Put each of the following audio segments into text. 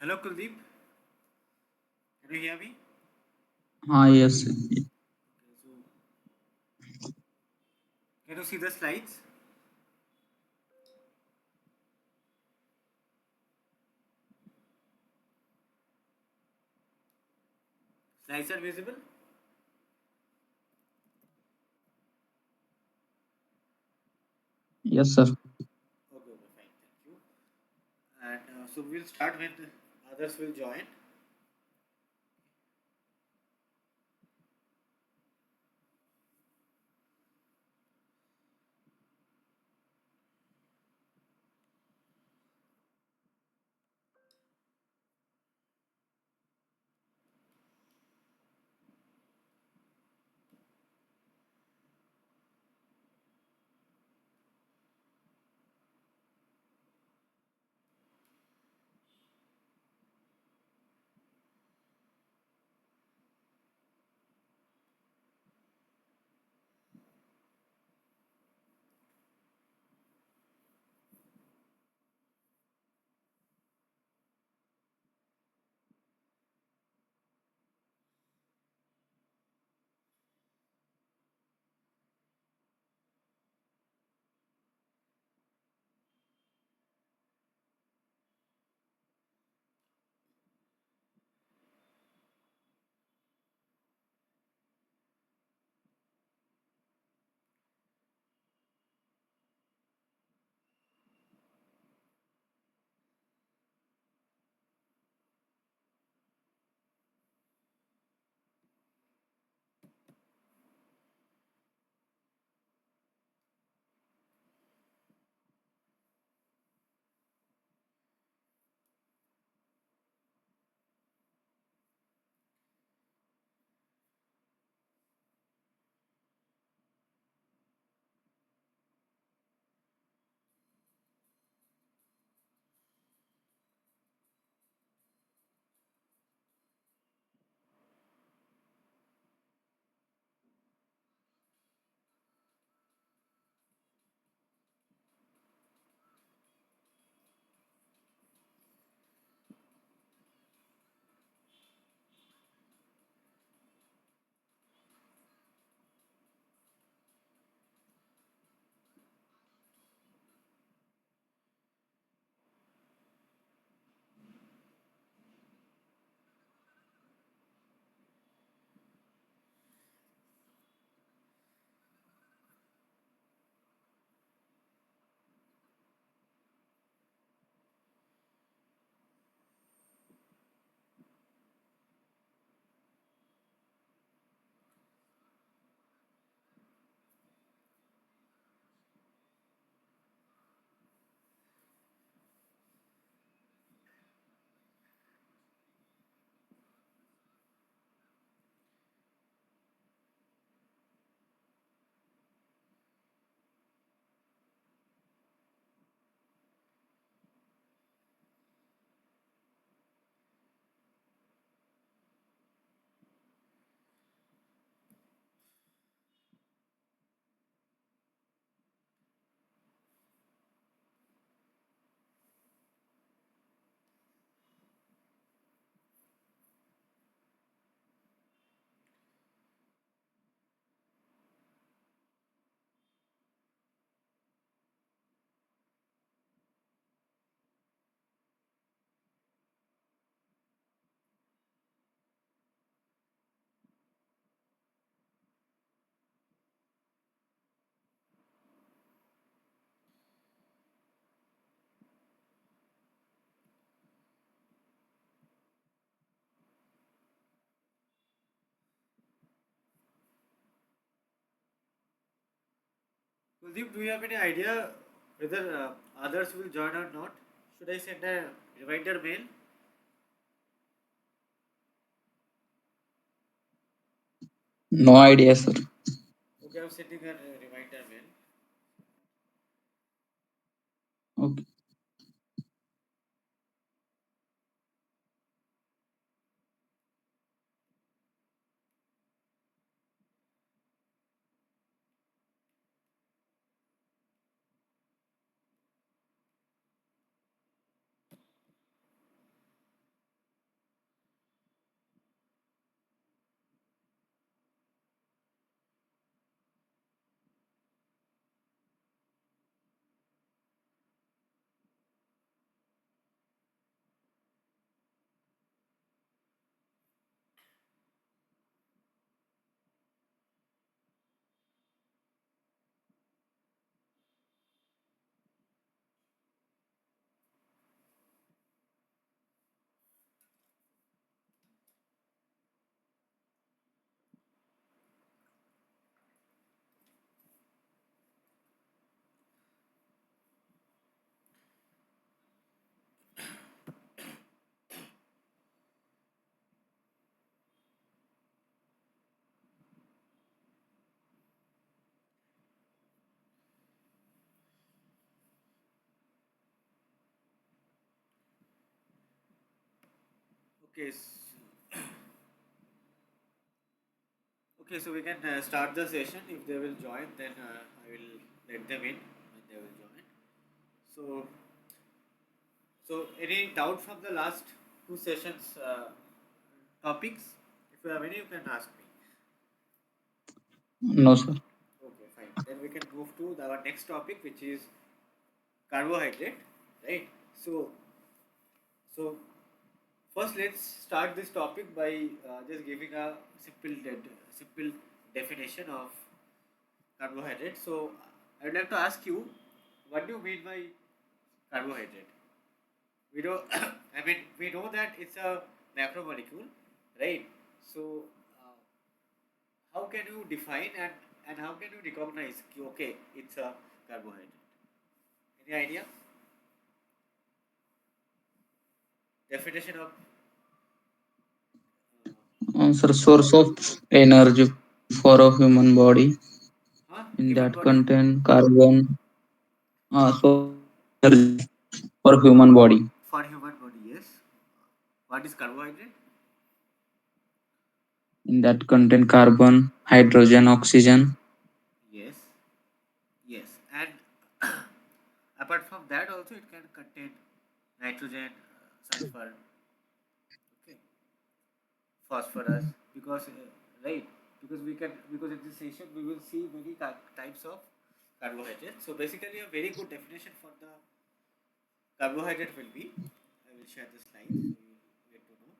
Hello Kuldeep, can you hear me? Yes. Okay, so can you see the slides? Slides are visible? Yes, sir. Okay, okay, fine, thank you. And so we'll start when others will join. Kuldeep, do you have any idea whether others will join or not? Should I send a reminder mail? No idea, sir. Okay, I'm sending a reminder mail. Okay. Okay, okay, so we can start the session. If they will join, then I will let them in when they will join. So, so any doubt from the last two sessions topics? If you have any, you can ask me. No, sir. Okay, fine. Then we can move to our next topic, which is carbohydrate, right? So, so first, let's start this topic by just giving a simple definition of carbohydrate. So, I would like to ask you, what do you mean by carbohydrate? We know, I mean, we know that it's a macromolecule, right? So, uh, how can you define and how can you recognize? Okay, it's a carbohydrate. Any idea? Definition of Sir, source of energy for a human body in that human body? contain carbon. Source of energy for human body For human body, yes. What is carbohydrate? in that contain carbon, hydrogen, oxygen. Yes, yes. And apart from that, also it can contain nitrogen, sulfur, okay, phosphorus. Because right, because in this session we will see many types of carbohydrates. So basically, a very good definition for the carbohydrate will be. I will share the slides so you will get to know.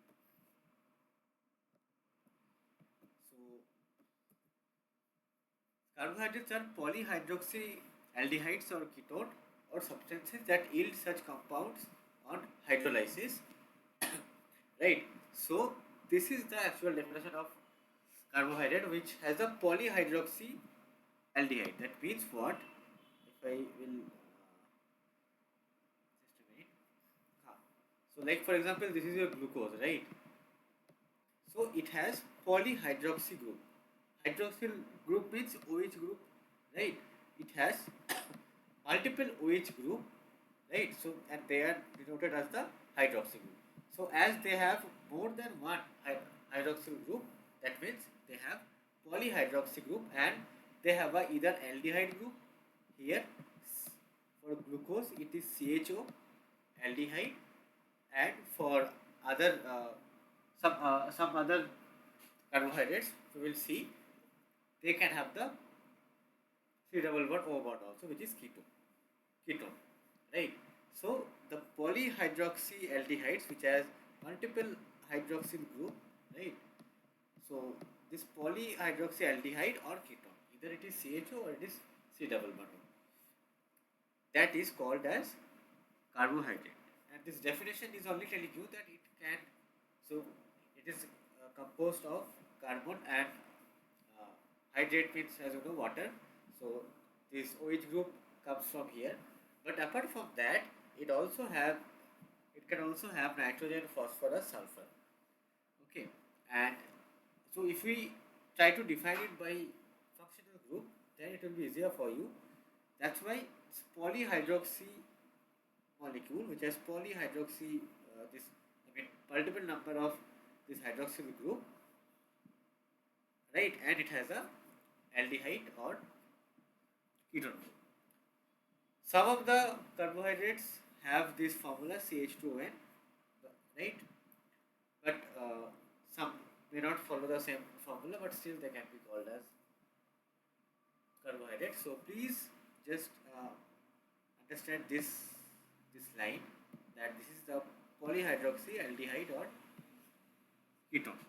So carbohydrates are polyhydroxyaldehydes or ketone or substances that yield such compounds on hydrolysis. Right. So this is the actual definition of carbohydrate, which has a polyhydroxyaldehyde. That means what? If I will just a minute. Ah. So like for example, this is your glucose, right? So it has polyhydroxy group. Hydroxyl group means OH group, right? It has multiple OH group, right? So and they are denoted as the hydroxy group. So as they have more than one hydroxyl group, that means they have polyhydroxy group and they have a either aldehyde group here. For glucose it is CHO aldehyde, and for other some other carbohydrates we will see they can have the C double bond O bond also, which is ketone, right? So the polyhydroxyaldehydes which has multiple hydroxyl group, right? So this polyhydroxyaldehyde or ketone, either it is CHO or it is C double bond O, that is called as carbohydrate. And this definition is only telling you that it can, so it is composed of carbon and hydrate means, as you know, water. So this OH group comes from here. But apart from that, it can also have nitrogen, phosphorus, sulfur. Okay, and so if we try to define it by functional group, then it will be easier for you. That's why it's polyhydroxy molecule which has polyhydroxy this I mean multiple number of this hydroxyl group, right, and it has a aldehyde or ketone group. Some of the carbohydrates have this formula CH2ON, right, but some may not follow the same formula, but still they can be called as carbohydrates. So please just understand this line, that this is the polyhydroxy aldehyde or ketone,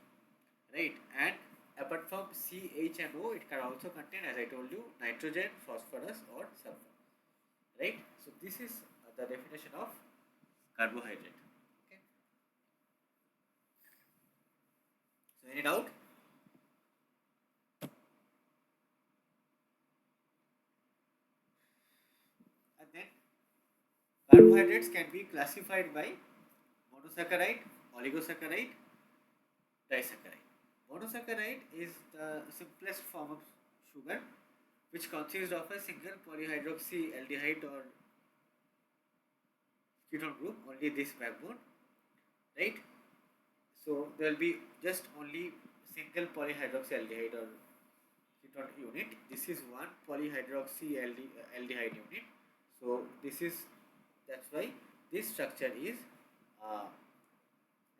right? And apart from CH and O, it can also contain, as I told you, nitrogen, phosphorus, or sulfur, right? So this is the definition of carbohydrate. Okay. So any doubt? And then carbohydrates can be classified by monosaccharide, oligosaccharide, disaccharide. Monosaccharide is the simplest form of sugar, which consists of a single polyhydroxyaldehyde or ketone group, only this backbone, right? So there will be just only single polyhydroxyaldehyde or ketone unit. This is one polyhydroxyaldehyde unit. So that's why this structure is uh,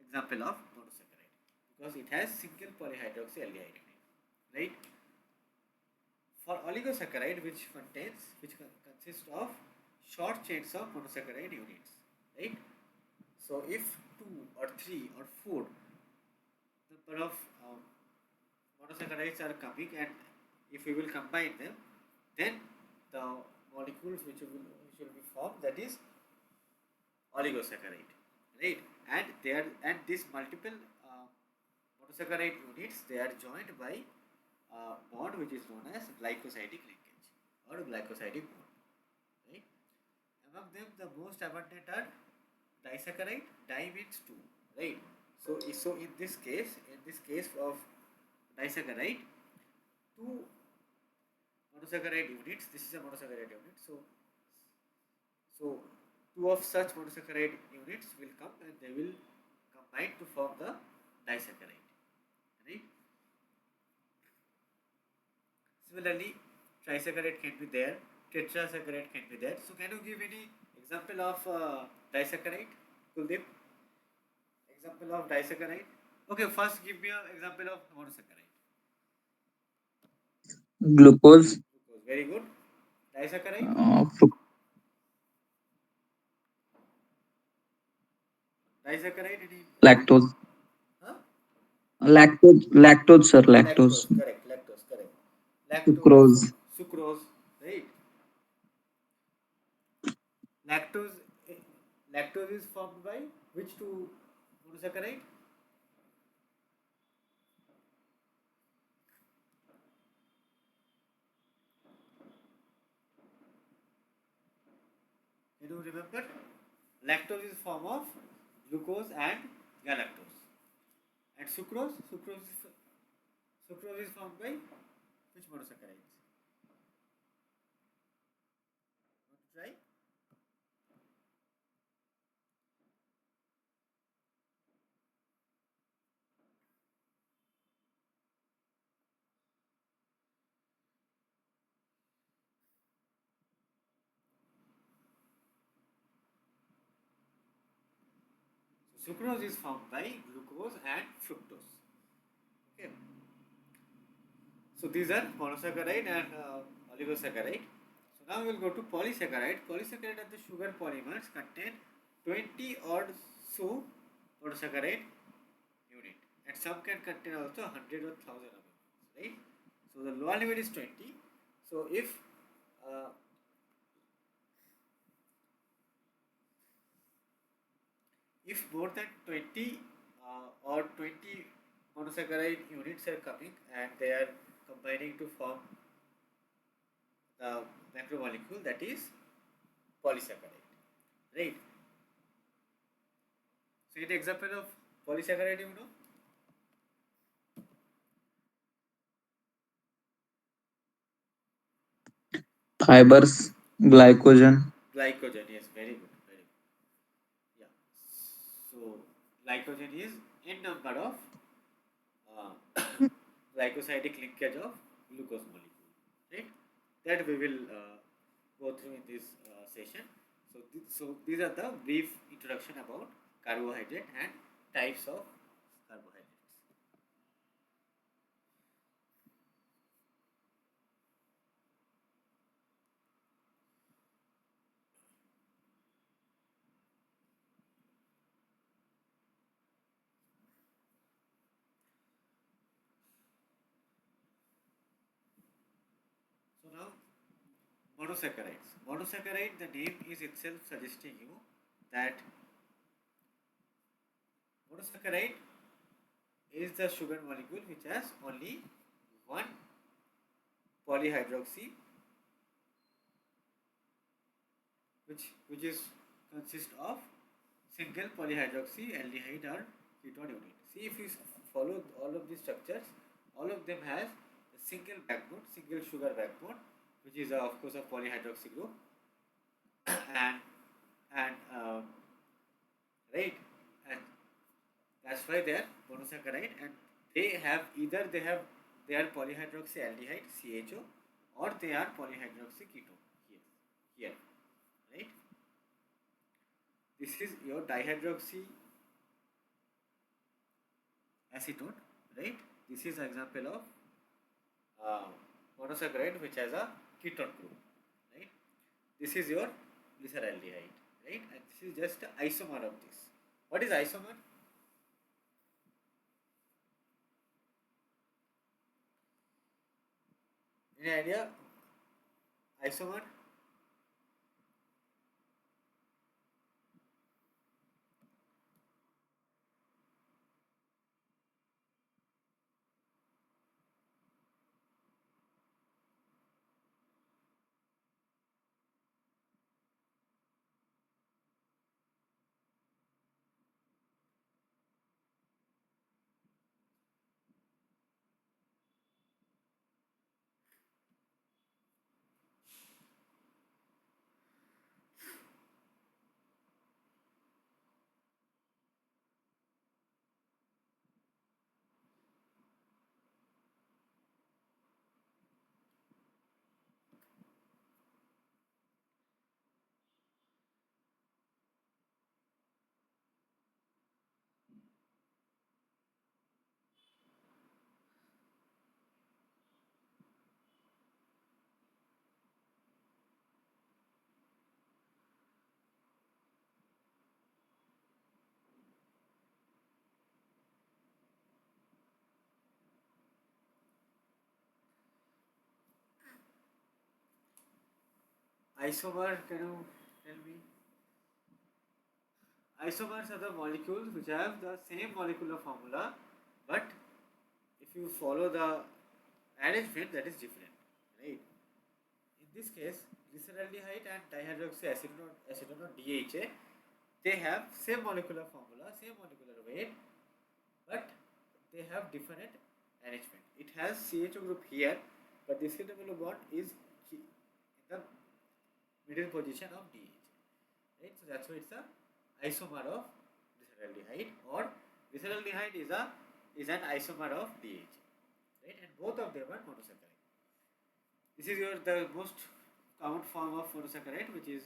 example of monosaccharide, because it has single polyhydroxyaldehyde unit, right? For oligosaccharide, which consists of short chains of monosaccharide units, right? So if two or three or four number of monosaccharides are coming, and if we will combine them, then the molecules which will be formed, that is oligosaccharide, right? And these multiple monosaccharide units, they are joined by bond which is known as glycosidic linkage or glycosidic bond, right? Among them, the most abundant are disaccharide. Di means two, right? So in this case of disaccharide, two monosaccharide units. This is a monosaccharide unit. So two of such monosaccharide units will come and they will combine to form the disaccharide, right? Similarly, trisaccharide can be there, tetrasaccharide can be there. So can you give any example of disaccharide, Kuldeep? Example of disaccharide. Okay, first give me an example of monosaccharide. Glucose, Glucose. Very good. Disaccharide. fruc- Disaccharide. Any? lactose, Huh? lactose, sir, lactose, Lactose. Correct. Lactose. Correct. Lactose. sucrose, Sucrose. Right. Lactose. eh, Lactose is formed by which two monosaccharide? Can you remember? Lactose is form of glucose and galactose. And sucrose is formed by which monosaccharides? Want to try? So sucrose is formed by glucose and fructose. Okay. So these are monosaccharide and oligosaccharide. So now we will go to polysaccharide. Polysaccharide are the sugar polymers contain 20 or so monosaccharide unit, and some can contain also 100 or 1000 of them, right? So the lower limit is 20. So uh, if more than 20 or 20 monosaccharide units are coming and they are combining to form the macromolecule, that is polysaccharide, right? So an example of polysaccharide, fibers, glycogen, glycogen. Yes, very good, very good. Yeah. So glycogen is n number of glycosidic linkage of glucose molecule, right? That we will go through in this session. So these are the brief introduction about carbohydrate and types of carbohydrates. So now monosaccharides. Monosaccharide, the name is itself suggesting you that monosaccharide is the sugar molecule which has only one polyhydroxy, which is consist of single polyhydroxy aldehyde or ketone unit. See, if you follow all of these structures, all of them has a single backbone, single sugar backbone, which is of course a polyhydroxy group, and right, and That's why they are monosaccharide, and they are polyhydroxyaldehyde CHO, or they are polyhydroxy ketone here, right? This is your dihydroxy acetone, right? This is an example of uh, monosaccharide which has a ketone group, right? This is your glyceraldehyde, right? And this is just an isomer of this. What is isomer? Any idea? Isomer? Isomer, can you tell me? Isomers are the molecules which have the same molecular formula, but if you follow the arrangement, that is different, right? In this case, glyceraldehyde and dihydroxyacetone or DHA, they have same molecular formula, same molecular weight, but they have different arrangement. It has CHO group here, but this double bond is in the middle position of DHA, right? So that's why it's a isomer of glyceraldehyde, or glyceraldehyde is an isomer of DHA, right? And both of them are monosaccharide. This is the most common form of monosaccharide, which is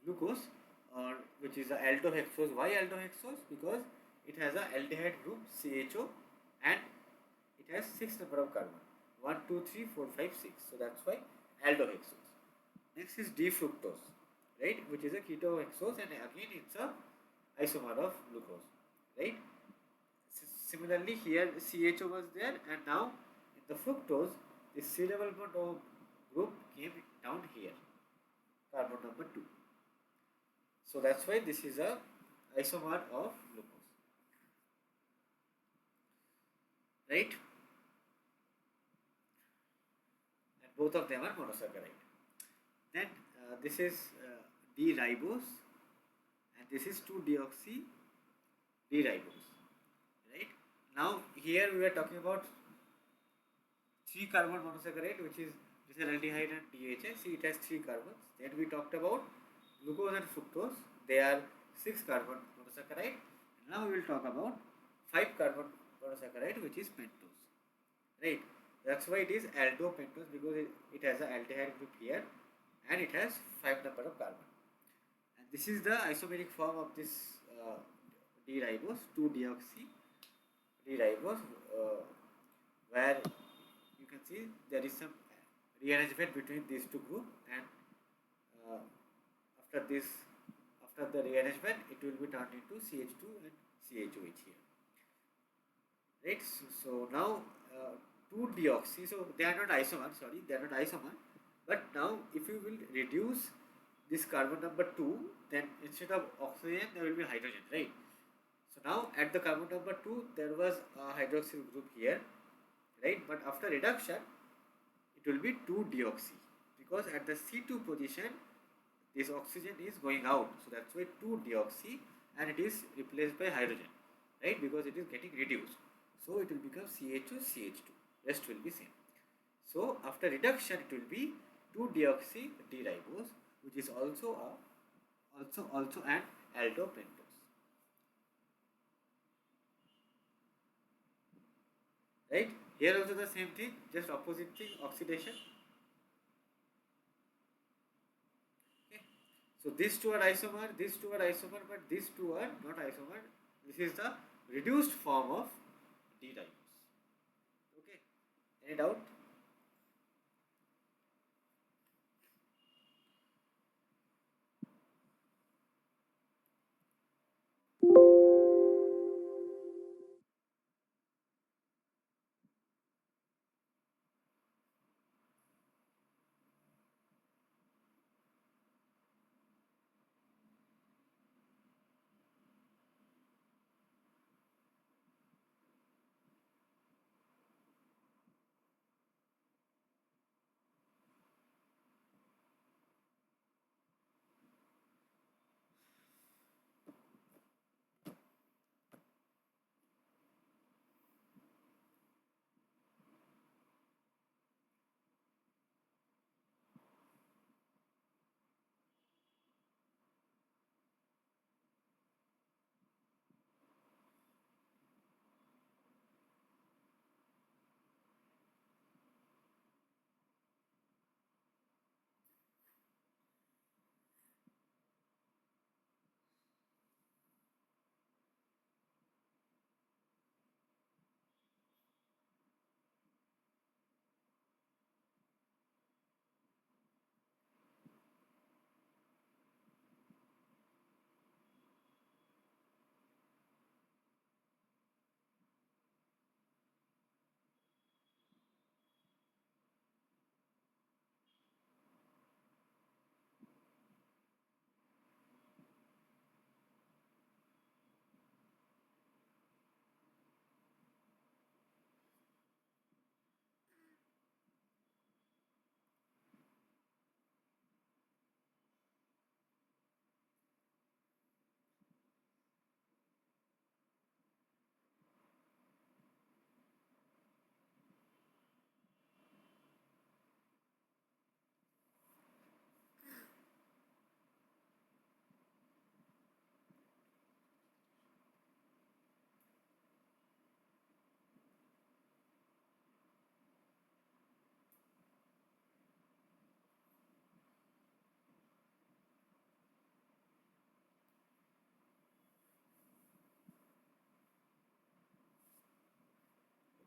glucose, or which is the aldohexose. Why aldohexose? Because it has a aldehyde group CHO, and it has 6 number of carbon, 1, 2, 3, 4, 5, 6. So that's why aldohexose. Next is D-fructose, right, which is a ketohexose, and again it's a isomer of glucose, right? Similarly, here CHO was there, and now in the fructose, the C double bond O group came down here, carbon number 2. So that's why this is a isomer of glucose, right? And both of them are monosaccharide. Then this is D-ribose, and this is 2-deoxy D-ribose, right? Now here we are talking about 3 carbon monosaccharide, which is glyceraldehyde and DHA. See, it has 3 carbons. Then we talked about glucose and fructose. They are 6 carbon monosaccharide. Now we will talk about 5 carbon monosaccharide, which is pentose, right? That's why it is aldopentose, because it has an aldehyde group here, and it has 5 number of carbon. And this is the isomeric form of this D-ribose, 2-deoxy D-ribose, where you can see there is some rearrangement between these two groups, and uh, after this, after the rearrangement, it will be turned into CH2 and CHOH here, right? So now 2-deoxy, so they are not isomer, sorry, they are not isomer, but now if you will reduce this carbon number 2, then instead of oxygen there will be hydrogen, right? So now at the carbon number 2 there was a hydroxyl group here, right? But after reduction it will be 2-deoxy, because at the C2 position this oxygen is going out, so that's why 2-deoxy, and it is replaced by hydrogen, right? Because it is getting reduced, so it will become CHO CH2, rest will be same. So after reduction it will be 2-deoxy D-ribose, which is also an aldopentose. right? Here also the same thing, just opposite thing, oxidation. Okay. So these two are isomer, these two are isomer, but these two are not isomer. This is the reduced form of D dimers. Okay. Any doubt?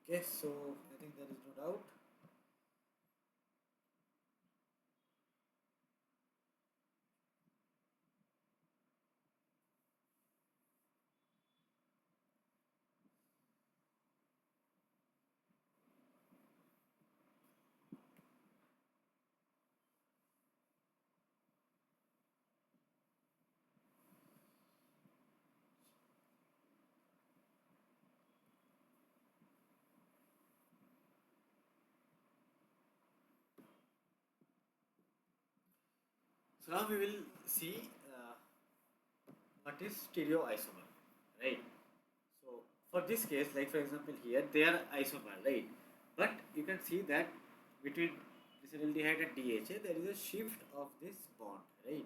Okay, so I think there is no doubt. So now we will see what is stereoisomer, right? So for this case, like for example here, they are isomer, right? But you can see that between this aldehyde and DHA, there is a shift of this bond, right?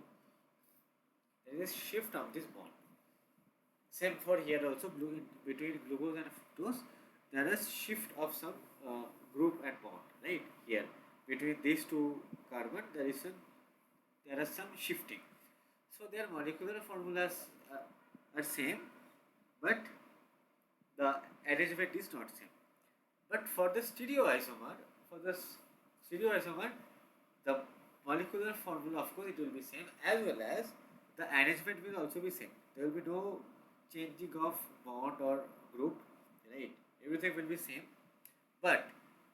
There is a shift of this bond. Same for here also, between glucose and fructose, there is shift of some group and bond, right? Here between these two carbon, there is some shifting. So their molecular formulas are same, but the arrangement is not same. But for the stereoisomer, the molecular formula, of course, it will be same, as well as the arrangement will also be same. There will be no changing of bond or group, right? Everything will be same, but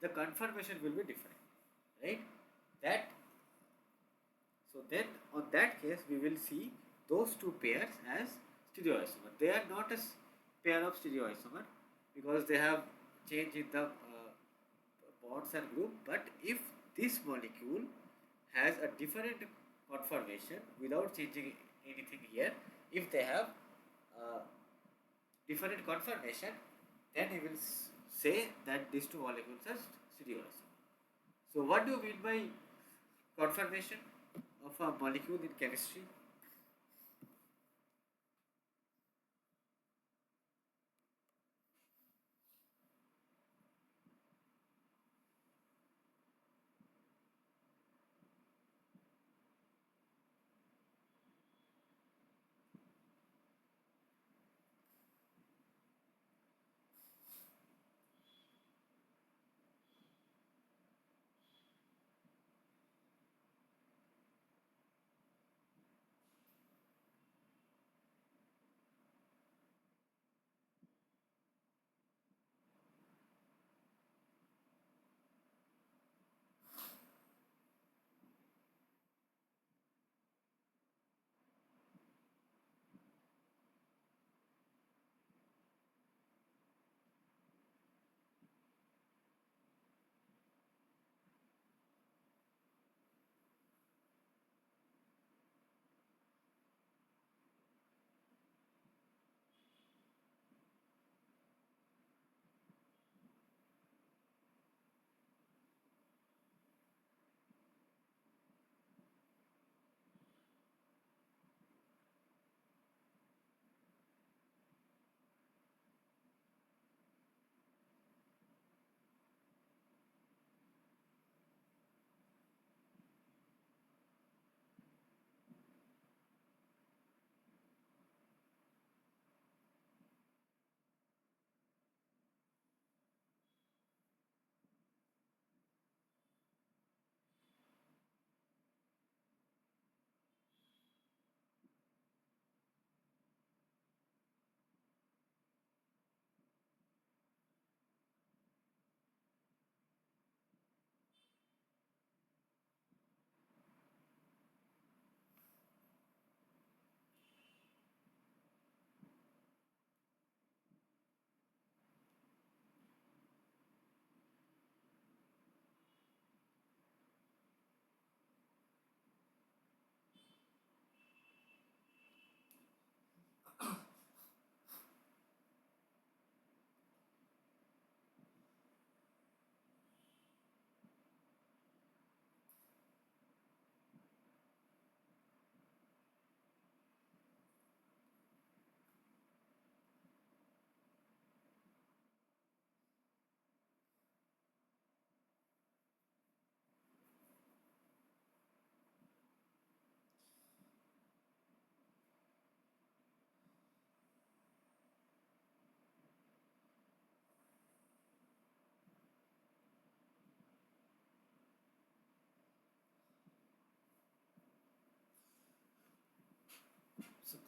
the conformation will be different, right? That So then on that case we will see those two pairs as stereoisomer. They are not a pair of stereoisomer because they have change in the bonds and group. But if this molecule has a different conformation without changing anything here, if they have uh, different conformation, then we will say that these two molecules are stereoisomer. So what do you mean by conformation of a molecule in chemistry?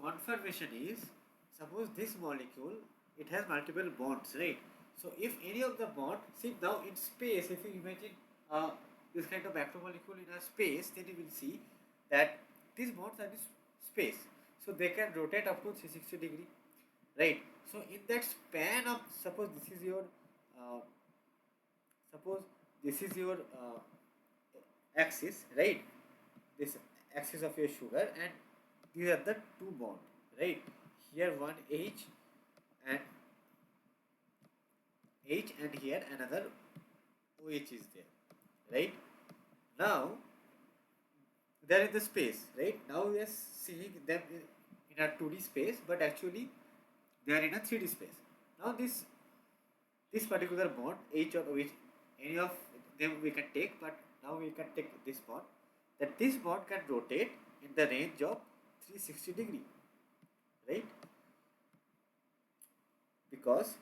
conformation is, suppose this molecule, it has multiple bonds, right? So if any of the bond, see now in space, if you imagine uh, this kind of macromolecule in a space, then you will see that these bonds are in space. So they can rotate up to 360 degree, right? So in that span of, uh, suppose this is your axis, right? This axis of your sugar, and these are the two bond, right? Here one and H, and here another OH is there, right? Now they are in the space, right? Now we are seeing them in a 2D space, but actually they are in a 3D space. Now this particular bond, H or OH, any of them we can take, but now we can take this bond, that this bond can rotate in the range of 360 degree, right? Because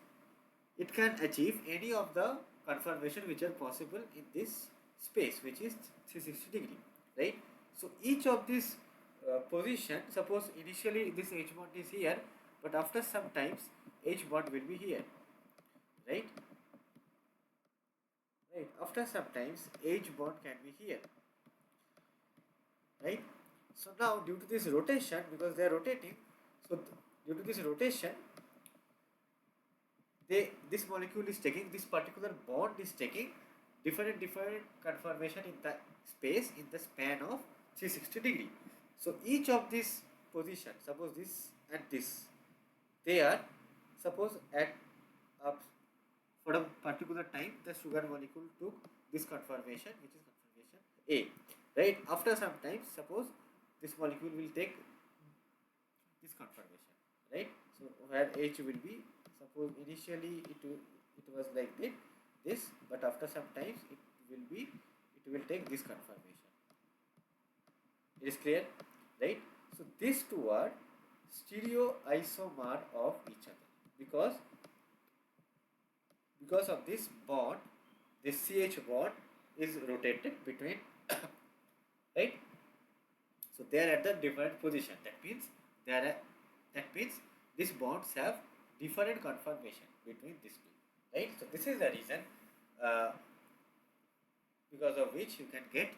it can achieve any of the conformation which are possible in this space, which is 360 degree, right? So each of these position, suppose initially this H bond is here, but after some times H bond will be here, right? Right. After some times H bond can be here, right? So now due to this rotation, because they are rotating, so due to this rotation, this molecule is taking, this particular bond is taking different conformation in the space in the span of 360 degree. So each of these positions, suppose this and this, they are, suppose at a, for a particular time the sugar molecule took this conformation, which is conformation A, right? After some time, suppose this molecule will take this conformation, right? So where H will be, suppose initially it was like this, but after some times it will take this conformation. It is clear, right? So these two are stereoisomer of each other, because of this bond, this CH bond is rotated between right. So they are at the different position. They are at, that means these bonds have different conformation between these two, right? So this is the reason uh, because of which you can get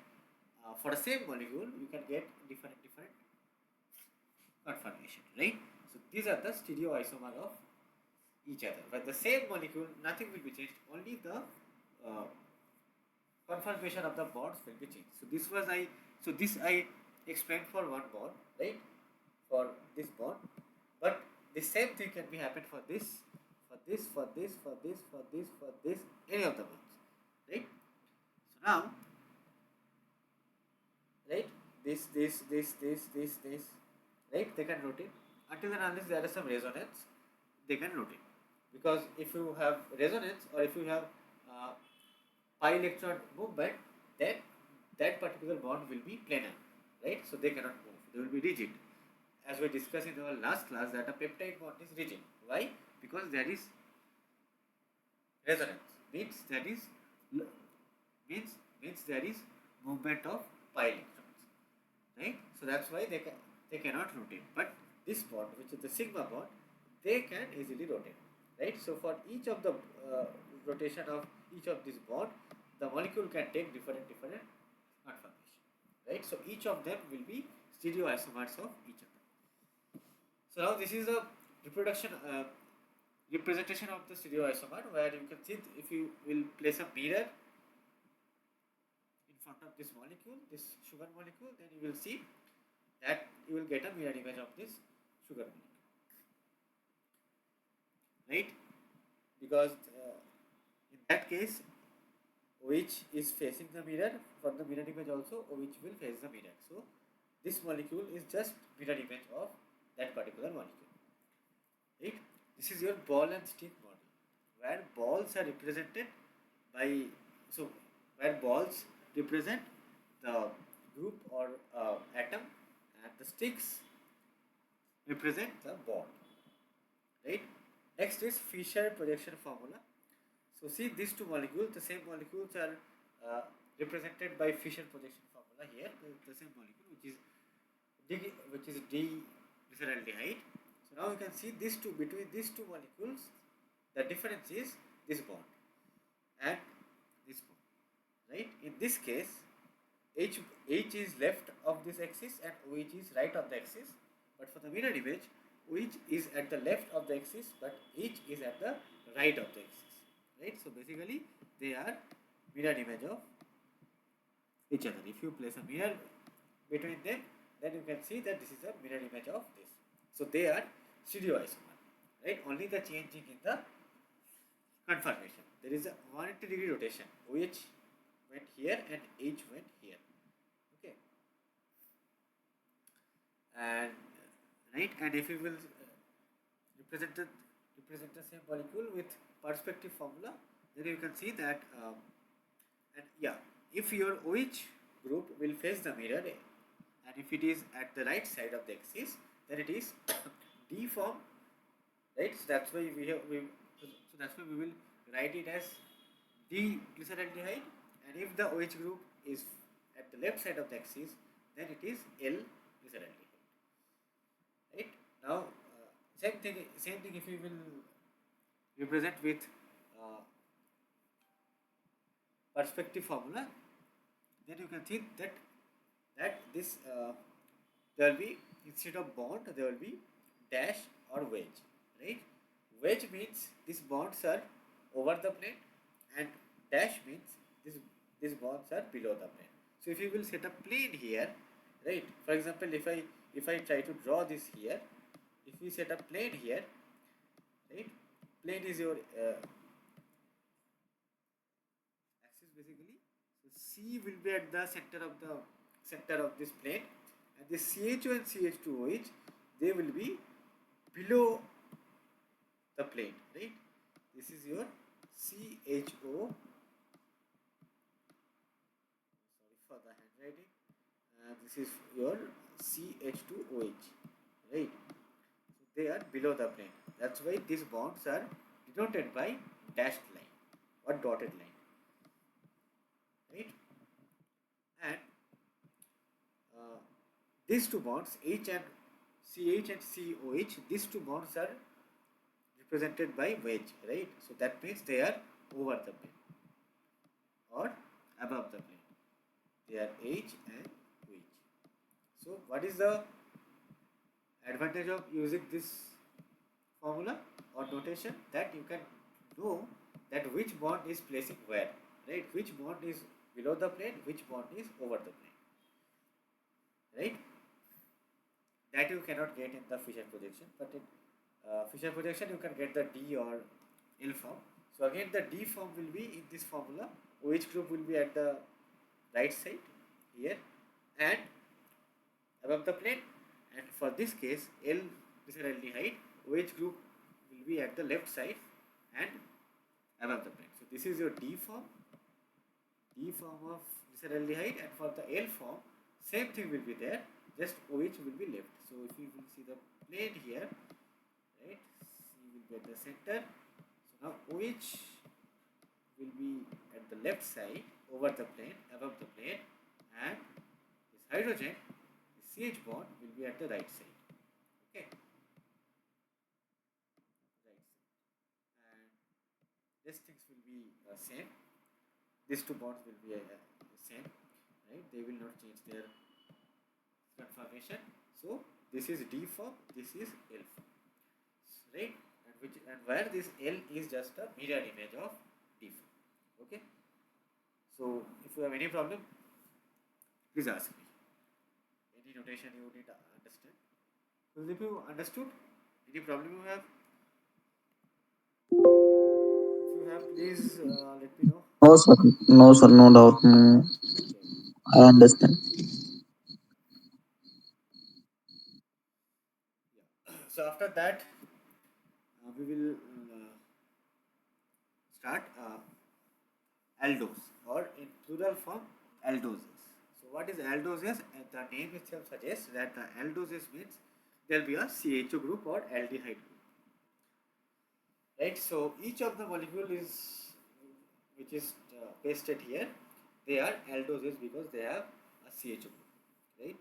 for the same molecule you can get different conformation, right? So these are the stereoisomer of each other. But the same molecule, nothing will be changed. Only the uh, conformation of the bonds will be changed. So this I explained for one bond, right? For this bond, but the same thing can be happen for this, any of the bonds, right? So now, right, this, right? They can rotate until and unless there is some resonance, they can rotate. Because if you have resonance or if you have uh, pi electron movement, then that particular bond will be planar, right? So they cannot move; they will be rigid. As we discussed in our last class, that a peptide bond is rigid. Why? Because there is resonance. Means there is movement of pi electrons, right? So that's why they cannot rotate. But this bond, which is the sigma bond, they can easily rotate, right? So for each of the rotation of each of this bond, the molecule can take different conformation, right? So each of them will be stereoisomers of each other. So now this is the reproduction representation of the stereoisomer, where you can see if you will place a mirror in front of this molecule, this sugar molecule, then you will see that you will get a mirror image of this sugar molecule, right? Because in that case, which is facing the mirror, for the mirror image also, which will face the mirror. So this molecule is just mirror image of that particular molecule, right? This is your ball and stick model, where balls are represented by, so where balls represent the group or atom, and the sticks represent the bond, right? Next is Fisher projection formula. So see these two molecules, the same molecules are represented by Fisher projection formula here. The same molecule, which is D glyceraldehyde. So now you can see these two, between these two molecules, the difference is this bond and this bond, right? In this case, H is left of this axis and OH is right of the axis. But for the mirror image, OH is at the left of the axis, but H is at the right of the axis, right? So basically, they are mirror image of each other. If you place a mirror between them, then you can see that this is a mirror image of this. So they are stereoisomer, right? Only the changing in the conformation. There is a 180-degree rotation. OH went here and H went here. Okay, and right, and if we will represent the same molecule with perspective formula, then you can see that and yeah, if your OH group will face the mirror and if it is at the right side of the axis, then it is D form, right? So that's why so that's why we will write it as D glyceraldehyde, and if the OH group is at the left side of the axis, then it is L glyceraldehyde, right? Now same thing if we will represent with uh, perspective formula, then you can see that this there will be, instead of bond there will be dash or wedge, right? Wedge means these bonds are over the plane and dash means these bonds are below the plane. So if you will set a plane here, right? For example, if I try to draw this here, if we set a plane here, right? Plane is your axis basically. So C will be at the center of this plane, and this CHO and CH2OH, they will be below the plane, right? This is your CHO. Sorry for the handwriting. This is your CH2OH, right? So they are below the plane. That's why these bonds are denoted by dashed line or dotted line, right? And uh, these two bonds, H and CH and COH, these two bonds are represented by wedge, right? So that means they are over the plane or above the plane. They are H and OH. So what is the advantage of using this formula or notation? That you can know that which bond is placing where, right? Which bond is below the plane, which bond is over the plane, right? That you cannot get in the Fisher projection, but in Fisher projection you can get the D or L form. So again the D form will be in this formula. OH group will be at the right side here and above the plane, and for this case L glyceraldehyde, OH group will be at the left side and above the plane. So this is your D form of glyceraldehyde, and for the L form same thing will be there, just OH will be left. So if you will see the plane here, right, C will be at the center. So now OH will be at the left side over the plane, above the plane, and this hydrogen, the CH bond, will be at the right side. Okay, right side, and these things will be same. These two bonds will be same, right? They will not change their conformation. So this is D form, this is L form, right? And where this L is just a mirror image of D form. Okay. So if you have any problem, please ask me. Any notation you need to understand. So if you understood, any problem you have, if you have, please let me know. No, sir. No, sir. No doubt. Okay. I understand. Yeah. So after that, we will start aldose, or in plural form aldoses. So what is aldoses? The name itself suggests that the aldoses means there will be a CHO group or aldehyde group, right? So each of the molecule is which is pasted here, they are aldoses because they have a CHO group, right?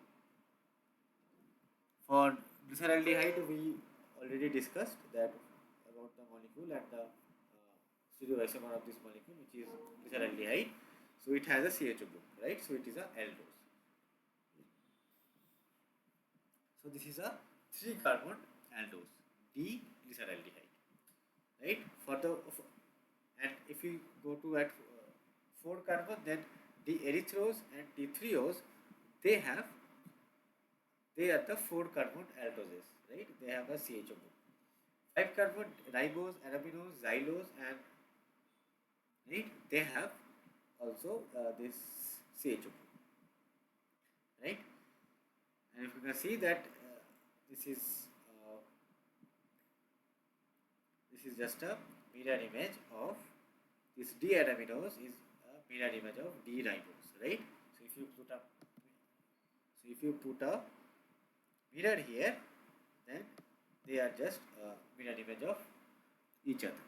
For Glyceraldehyde we already discussed that about the molecule and the stereoisomer of this molecule, which is glyceraldehyde. So it has a CHO group, right? So it is a aldose. So this is a 3-carbon aldose, D-glyceraldehyde, right? And if we go to at 4 carbon, then D-erythrose and D-threose, they have they are the 4-carbon aldoses, right? They have a CHO group. 5-carbon ribose, arabinose, xylose, and right, they have also this CHO group, right? And if you can see that this is uh, this is just a mirror image of this D-araminose is a mirror image of D-ribose, right? So if you put a mirror here, then they are just a mirror image of each other.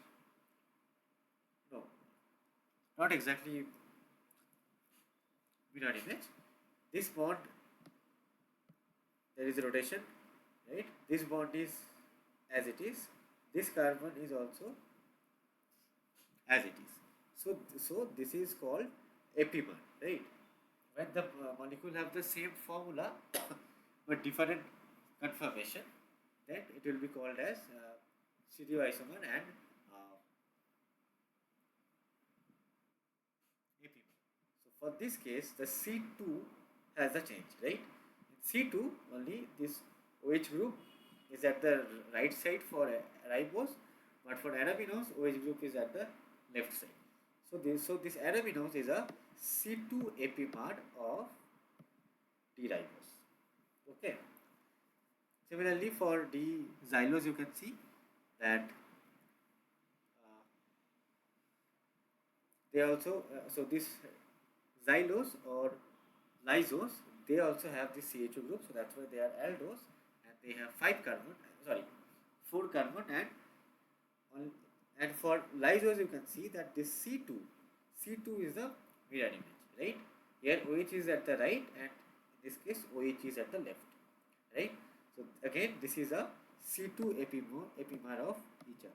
No, not exactly mirror image. This bond, there is a rotation, right? This bond is as it is. This carbon is also as it is. So this is called epimer, right? When the molecule have the same formula but different conformation, then it will be called as stereoisomer and epimer. So for this case, the C2 has a change, right? In C2 only this OH group is at the right side for ribose, but for arabinose OH group is at the left side. So this arabinose is a C2 epimer of D-ribose. Okay. Similarly, for D-xylose, you can see that they also so this xylose or lysose, they also have this CHO group, so that's why they are aldose, and they have 5 carbon, sorry, 4 carbon, and for lysose you can see that this C2 is the mirror image, right? Here OH is at the right, and in this case OH is at the left, right? So again this is a C2 epimer of each other.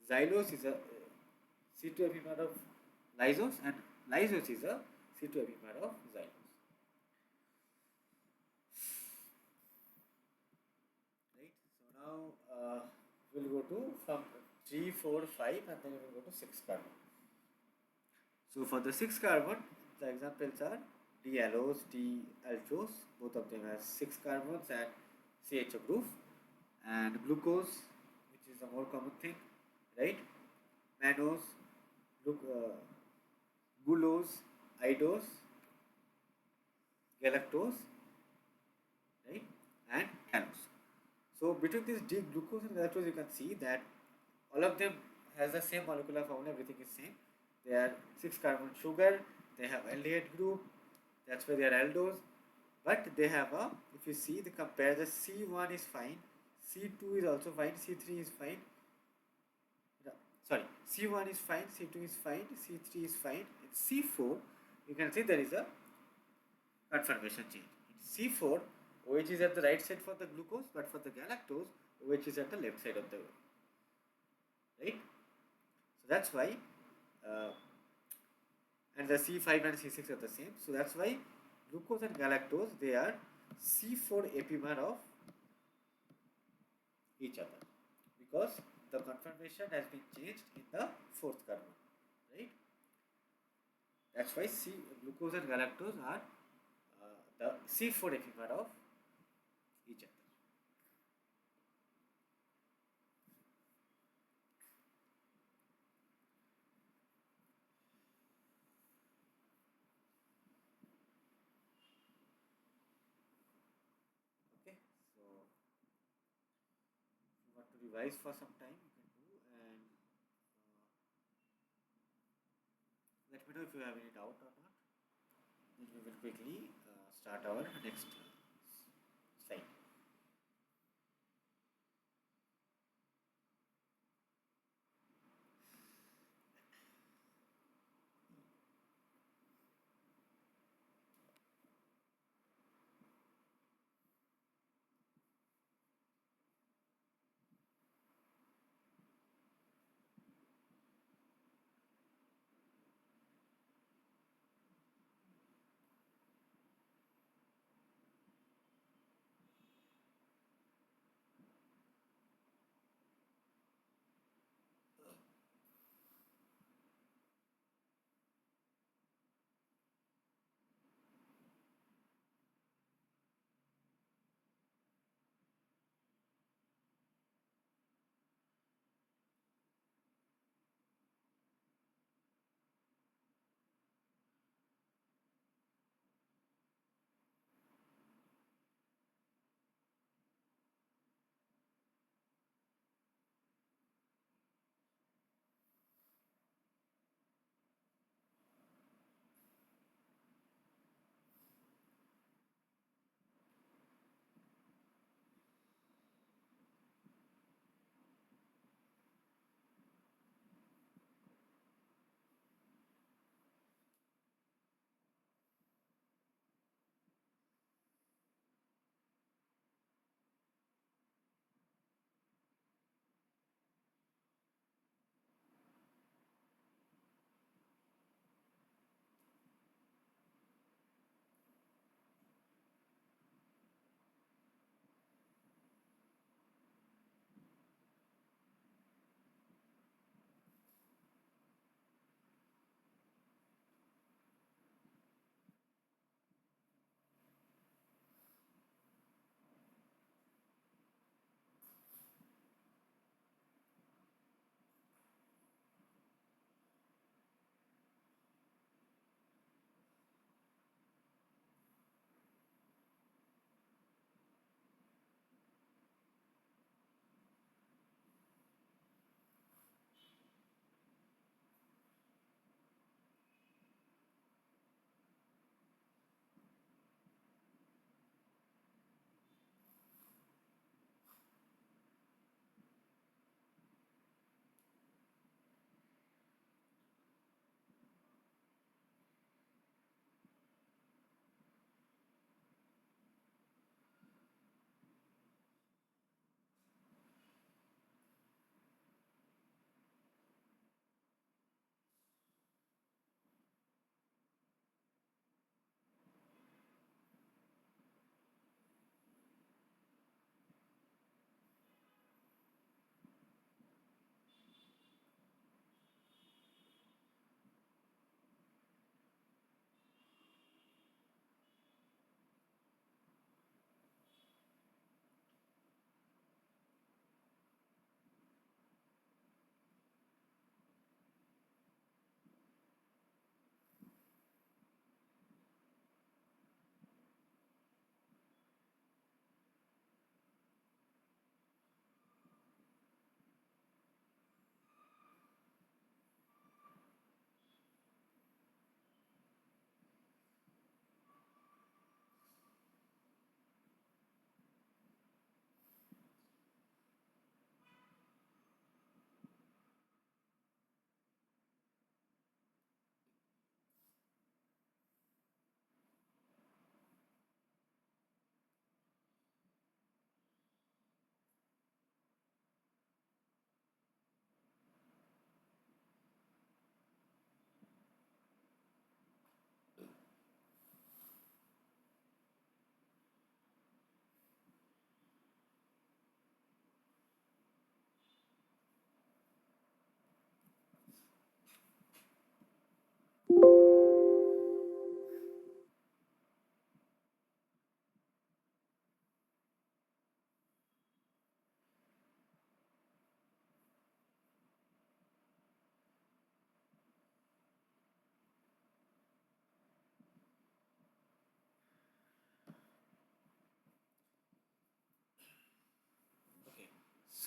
Xylose is a C2 epimer of lysose, and lysose is a C2 epimer of xylose, right? So now we'll go to from 3, 4, 5, and then we will go to 6 carbon. So for the 6 carbon, the examples are D-allose, D-altrose, both of them have 6 carbons and CHO group, and glucose, which is the more common thing, right? Mannose, glucose, idose, galactose, right, and cannose. So between these D-glucose and galactose, you can see that all of them has the same molecular formula. Everything is same. They are 6-carbon sugar. They have aldehyde group. That's why they are aldose. But they have a, if you see the compare, the C1 is fine, C2 is also fine, C3 is fine. Sorry, C1 is fine, C2 is fine, C3 is fine. In C4, you can see there is a conformation change. In C4, OH is at the right side for the glucose, but for the galactose, OH is at the left side of the, right? So that's why, and the C5 and C6 are the same. So that's why glucose and galactose, they are C4 epimer of each other, because the conformation has been changed in the 4th carbon, right? That's why glucose and galactose are the C4 epimer of each other. Okay, so if you want to revise for some time, you can do, and let me know if you have any doubt or not. Then we will quickly start our next slide.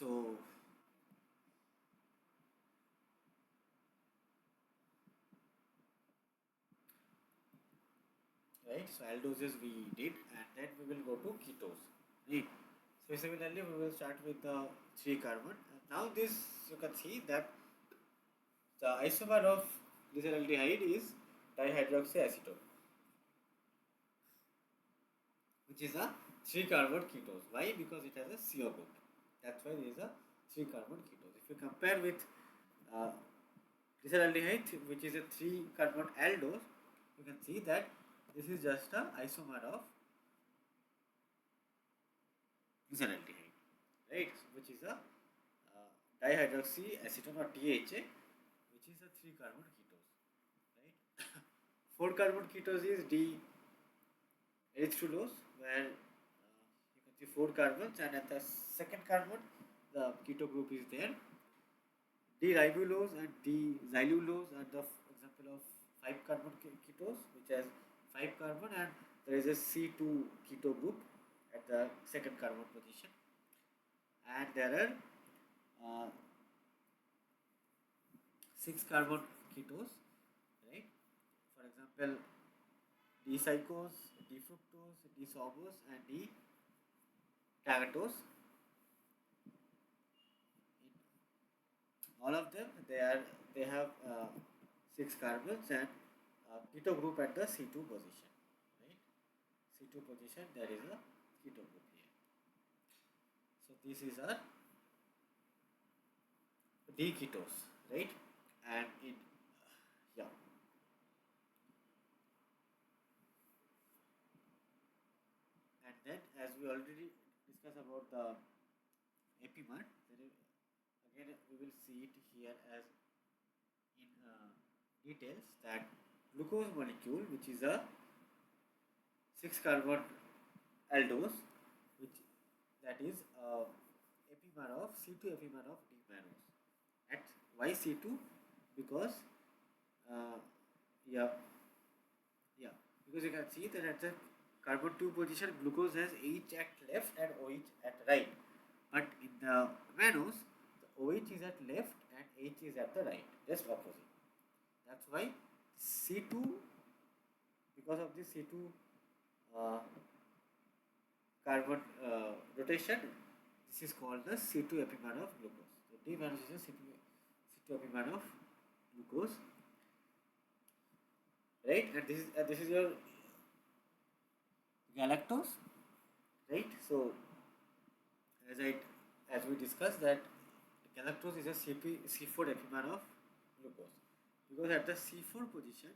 So, right, so aldoses we did, and then we will go to ketose, right? So similarly we will start with the 3 carbon, and now this you can see that the isomer of glyceraldehyde is dihydroxyacetone, which is a 3 carbon ketose. Why? Because it has a CO group. That's why there is a 3 carbon ketose. If you compare with uh, glyceraldehyde, which is a 3 carbon aldose, you can see that this is just a isomer of glyceraldehyde, right? Which is a dihydroxyacetone or DHA, which is a 3 carbon ketose, right? 4 carbon ketose is D-erythrulose, where you can see 4 carbons, and at the second carbon, the keto group is there. D-ribulose and D-xylulose are the example of 5 carbon ketose, which has 5 carbon, and there is a C2 keto group at the second carbon position, and there are 6 carbon ketose, right? For example, D-cyclose, D-fructose, D-sorbose, and D-tagatose. In all of them, they have 6 carbons and keto group at the C2 position, right? C2 position, there is a keto group here. So this is a D-ketose, right? And in yeah, and then as we already discussed about the epimer, then again we will see it here as in details that glucose molecule, which is a 6 carbon aldose, which that is epimer of C2 epimer of D mannose. At why C2? Because uh, yeah, yeah, because you can see that at the carbon 2 position, glucose has H at left and OH at right, but in the mannose, the OH is at left and H is at the right, just opposite. That's why C2, because of this C2 uh, carbon rotation, this is called the C2 epimer of glucose. So D minus is a C2 epimer of glucose, right? And this is your galactose, right? So as I as we discussed that galactose is a C4 epimer of glucose, because at the C4 position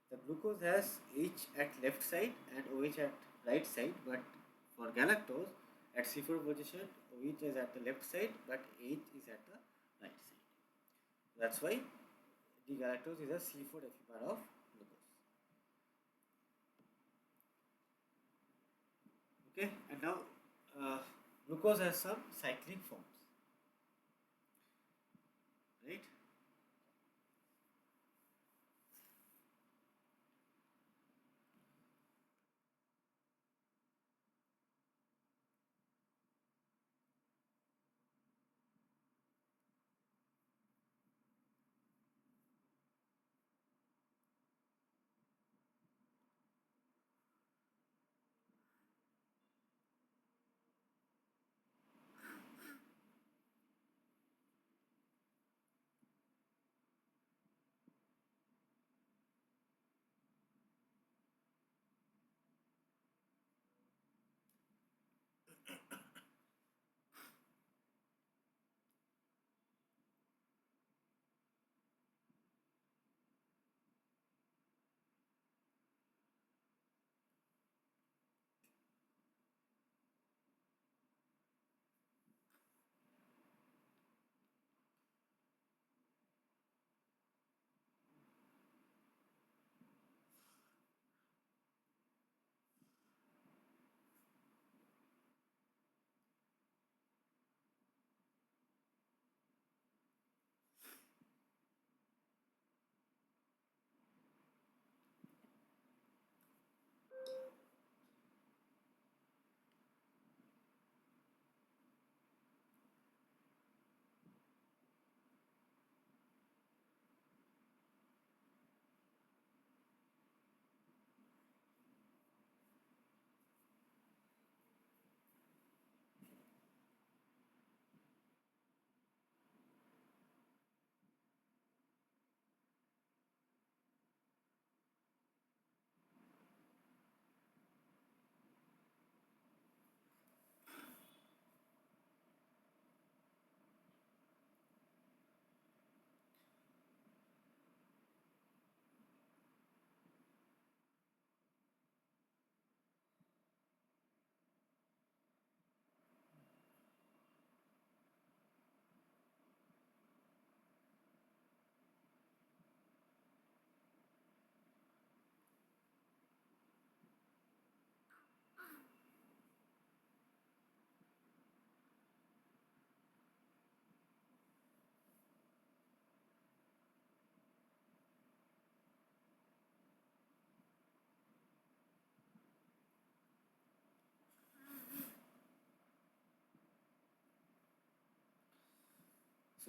the glucose has H at left side and OH at right side, but for galactose at C4 position OH is at the left side but H is at the right side. That's why the galactose is a C4 epimer of glucose. Okay, and now glucose has some cyclic forms, right?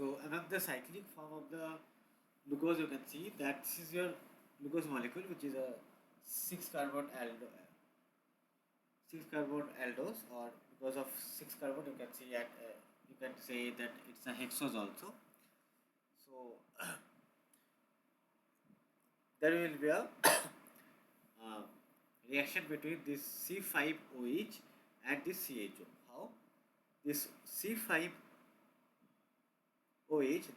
So among the cyclic form of the glucose, you can see that this is your glucose molecule, which is a 6 carbon aldo, 6 carbon aldose, or because of 6 carbon, you can see at you can say that it's a hexose also. So there will be a uh, reaction between this C5OH and this CHO. How? This C5OH,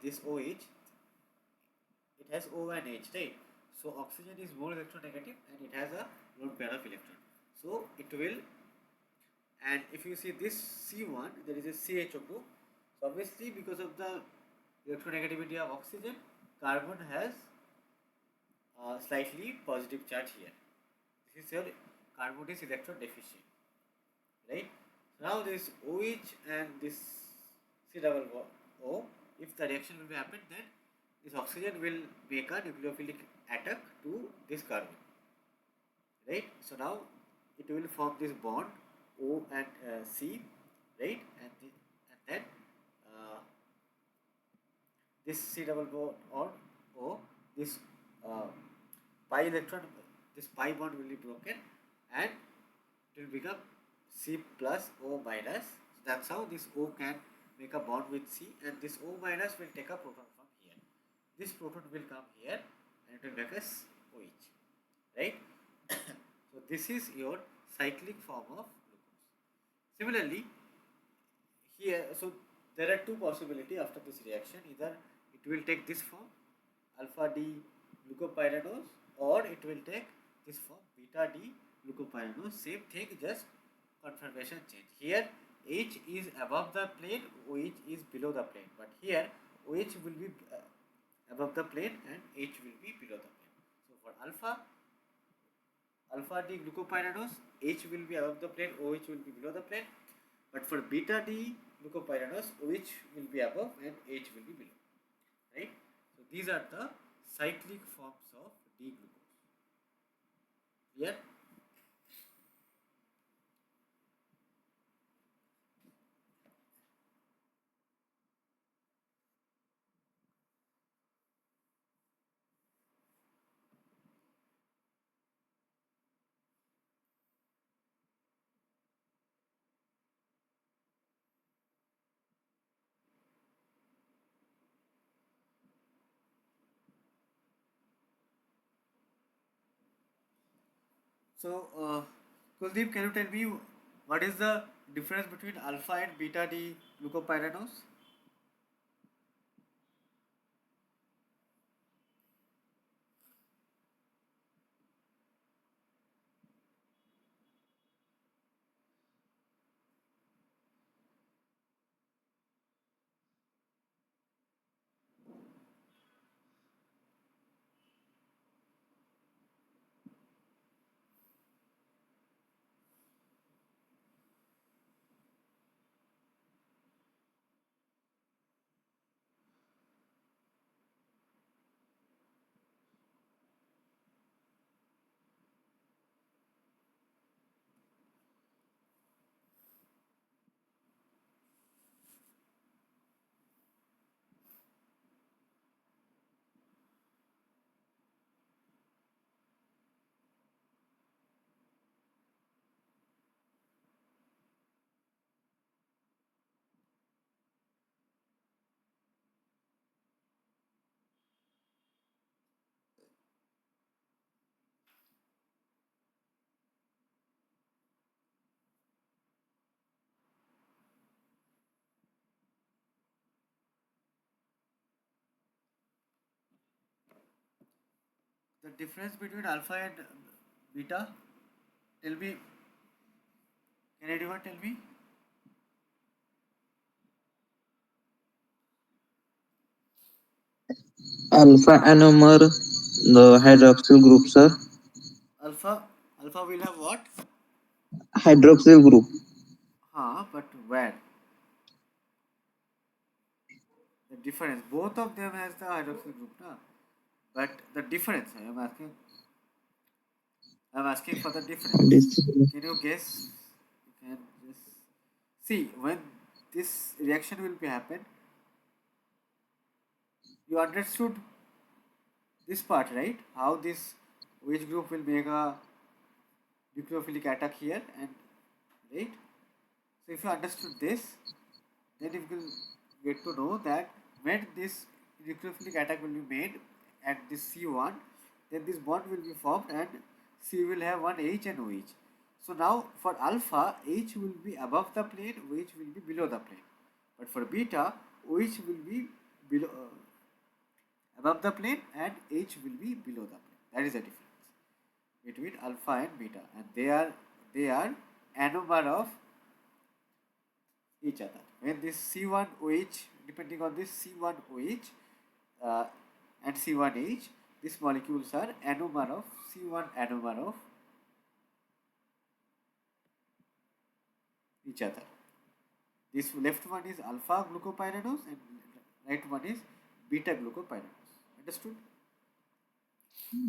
this OH, it has O and H, right? So oxygen is more electronegative and it has a lone pair of electron. So it will, and if you see this C1, there is a CHO group. So obviously, because of the electronegativity of oxygen, carbon has slightly positive charge here. This is your carbon is electron deficient, right? Now this OH and this C double O, if the reaction will be happen, then this oxygen will make a nucleophilic attack to this carbon, right? So now it will form this bond O and C, right? And then uh, this C double bond or O, this uh, pi electron, this pi bond will be broken and it will become C plus O minus. So that's how this O can make a bond with C, and this O minus will take a proton from here. This proton will come here and it will make us OH, right? So this is your cyclic form of glucose. Similarly, here, so there are two possibilities after this reaction. Either it will take this form, alpha D glucopyranose, or it will take this form, beta D glucopyranose. Same thing, just conformation change. Here H is above the plane, OH is below the plane, but here OH will be above the plane and H will be below the plane. So for alpha D glucopyranose, H will be above the plane, OH will be below the plane. But for beta D glucopyranose, OH will be above and H will be below. Right? So these are the cyclic forms of D glucose. Clear? So, Kuldeep, can you tell me what is the difference between alpha and beta D glucopyranose? The difference between alpha and beta? Tell me, can anyone tell me? Alpha anomer, the hydroxyl group, sir. Alpha, alpha will have what? Hydroxyl group. But where? The difference. Both of them has the hydroxyl group, na? But the difference, I'm asking for the difference. This Can you guess? You can just see when this reaction will be happen. You understood this part, right? How this OH group will make a nucleophilic attack here, and right. So if you understood this, then you will get to know that when this nucleophilic attack will be made at this C1, then this bond will be formed and C will have one H and OH. So now for alpha, H will be above the plane, OH will be below the plane. But for beta, OH will be below, above the plane and H will be below the plane. That is the difference between alpha and beta, and they are anomer of each other. When this C1OH, depending on this C1OH and C1H, these molecules are anomer of C1 anomer of each other. This left one is alpha glucopyranose and right one is beta glucopyranose. Understood?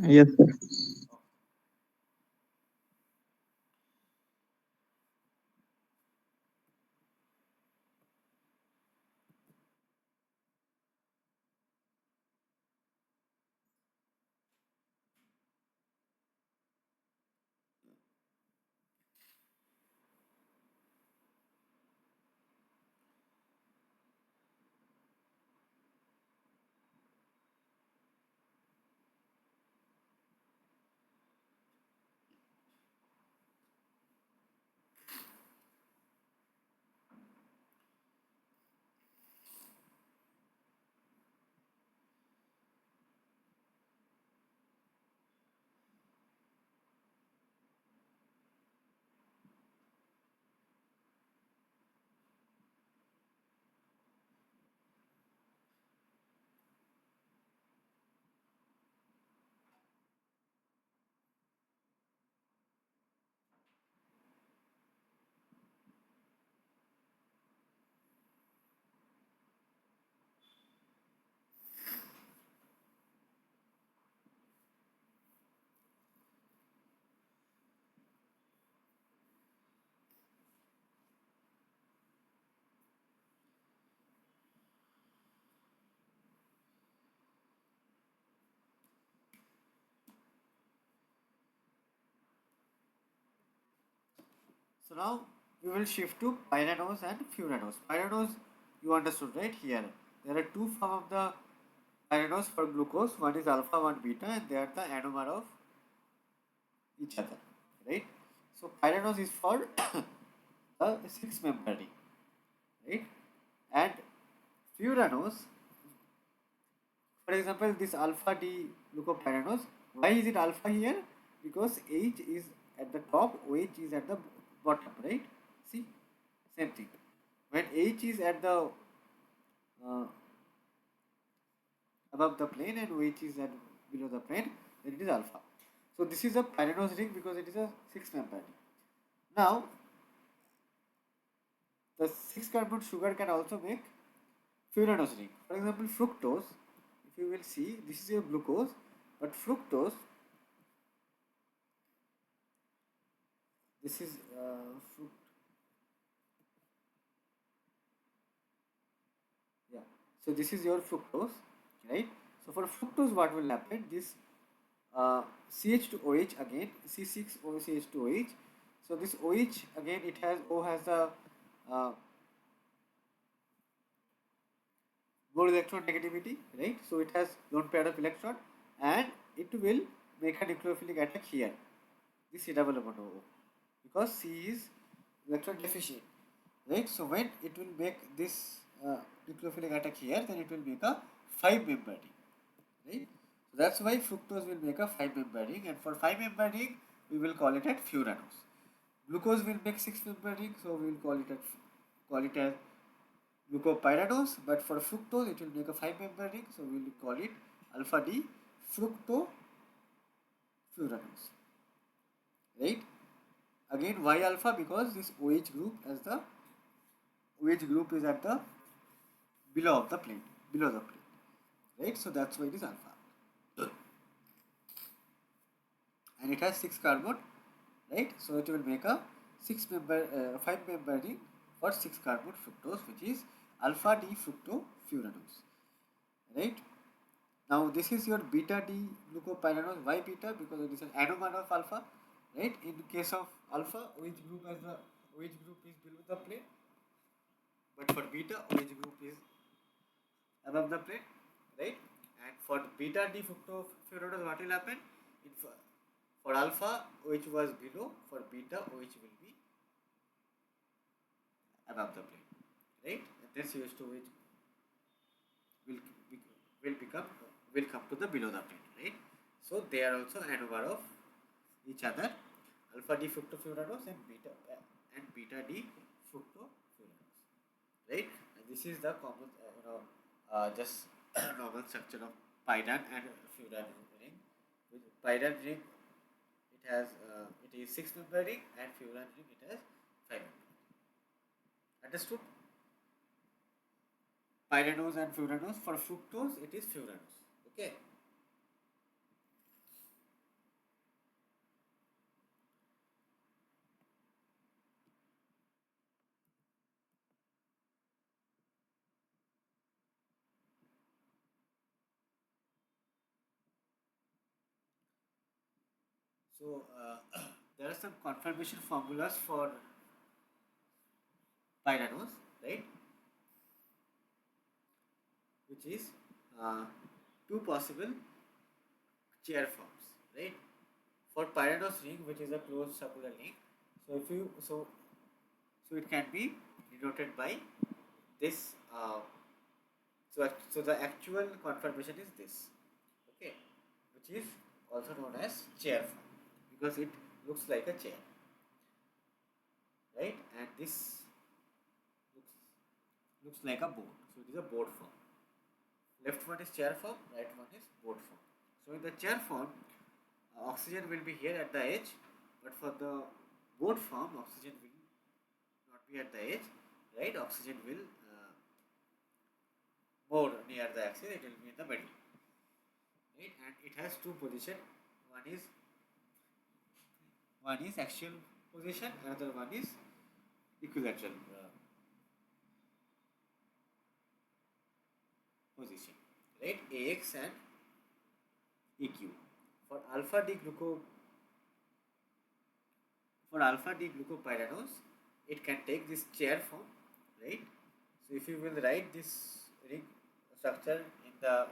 Yes, sir. So now we will shift to pyranose and furanose. Pyranose, you understood, right? Here there are two forms of the pyranose for glucose. One is alpha, one beta, and they are the anomer of each other, right? So pyranose is for the six member ring, right? And furanose, for example, this alpha D glucopyranose. Why is it alpha here? Because H is at the top, OH is at the bottom, right? See, same thing. When H is at the above the plane and OH is at below the plane, then it is alpha. So this is a pyranose ring because it is a six member ring. Now the six carbon sugar can also make furanose ring. For example, fructose. If you will see, this is your glucose, but fructose, this is yeah. So this is your fructose, right? So for fructose, what will happen? This CH2OH again, C6OCH2OH. So this OH again, it has O has the uh, more electron negativity, right? So it has lone pair of electron, and it will make a nucleophilic attack here. This C double bond O, because C is electron deficient, right? So when it will make this nucleophilic attack here, then it will make a five member ring, right? So that's why fructose will make a five member ring, and for five member ring, we will call it at furanose. Glucose will make six member ring, so we will call it as glucopyranose, but for fructose it will make a five member ring, so we will call it alpha D fructofuranose, right? Again, why alpha? Because this OH group is at the below of the plane, right? So that's why it is alpha, and it has six carbon, right? So it will make a five member ring for six carbon fructose, which is alpha D fructofuranose, right? Now this is your beta D glucopyranose. Why beta? Because it is an anomer of alpha, right? In case of alpha, OH group is below the plane, but for beta, OH group is above the plane, right? And for beta D fructofuranols, what will happen? For alpha, OH was below. For beta, OH will be above the plane, right? And this CH2OH will will become will come to the below the plane, right? So they are also anomer of each other, alpha D fructofuranols and beta D fructofuranols, right? And this is the common just normal structure of pyran and furan ring. With pyran ring, it is 6-member ring, and furan ring it has 5-member. Understood? Pyranose and furanose. For fructose, it is furanose. Okay. So there are some conformation formulas for pyranose, right? Which is uh, two possible chair forms, right? For pyranose ring, which is a closed circular ring, so if you so it can be denoted by this. So the actual conformation is this, okay, which is also known as chair form because it looks like a chair, right? And this looks looks like a board, so it is a board form. Left one is chair form, right one is board form. So in the chair form, oxygen will be here at the edge, but for the board form, oxygen will not be at the edge, right? Oxygen will more near the axis, it will be in the middle, right? And it has two positions. One is one is axial position, another one is equilateral position, right? AX and EQ. For alpha D gluco for alpha D glucopyranose, it can take this chair form, right? So if you will write this ring structure in the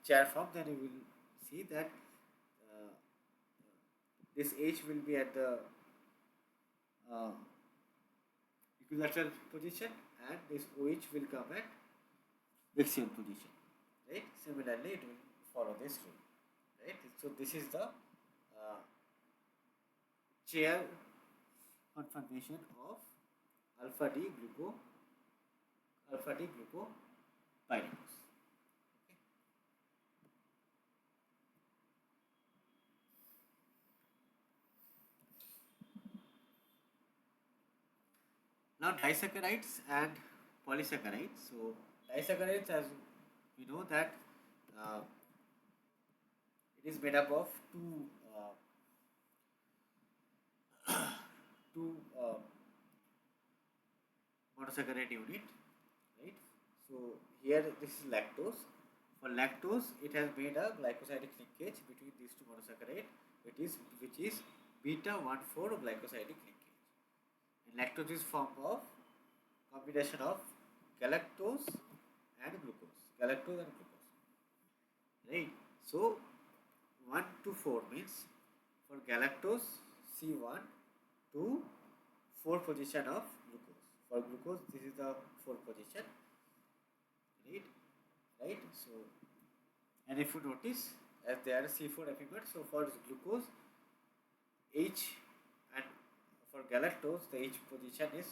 chair form, then you will see that uh, this H will be at the uh, equilateral position, and this OH will come at axial position, right? Similarly, it will follow this rule, right? So this is the chair conformation of alpha D glucopyranose. Okay. Now disaccharides and polysaccharides. So disaccharides, as we know that uh, it is made up of two monosaccharide unit, right? So here this is lactose. For lactose, it has made a glycosidic linkage between these two monosaccharide, which is beta 1,4 glycosidic linkage. And lactose is formed of combination of galactose and glucose. Galactose and glucose, right? So 1 to 4 means for galactose C1 to 4 position of glucose. For glucose, this is the 4 position, right? Right. So and if you notice, as they are C4 epimers, so for glucose H and for galactose the H position is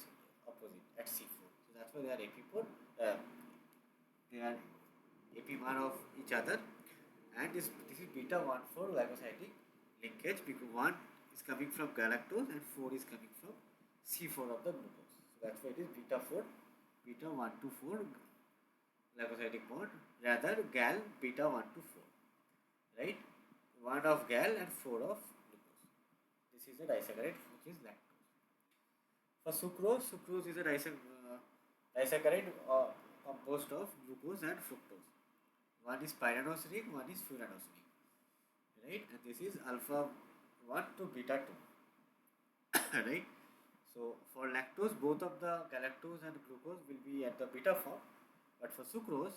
opposite at C4. So that's why they are epipore. They are epimer of each other, and this is beta 1,4 glycosidic linkage because 1 is coming from galactose and 4 is coming from C4 of the glucose. So that's why it is beta 1 to 4 glycosidic bond, rather gal beta 1 to 4, right? 1 of gal and 4 of glucose. This is a disaccharide which is lactose. For sucrose is a disaccharide composed of glucose and fructose, One is pyranosinic, one is furanosinic, right? And this is alpha 1 to beta 2, right? So for lactose, both of the galactose and glucose will be at the beta form, but for sucrose,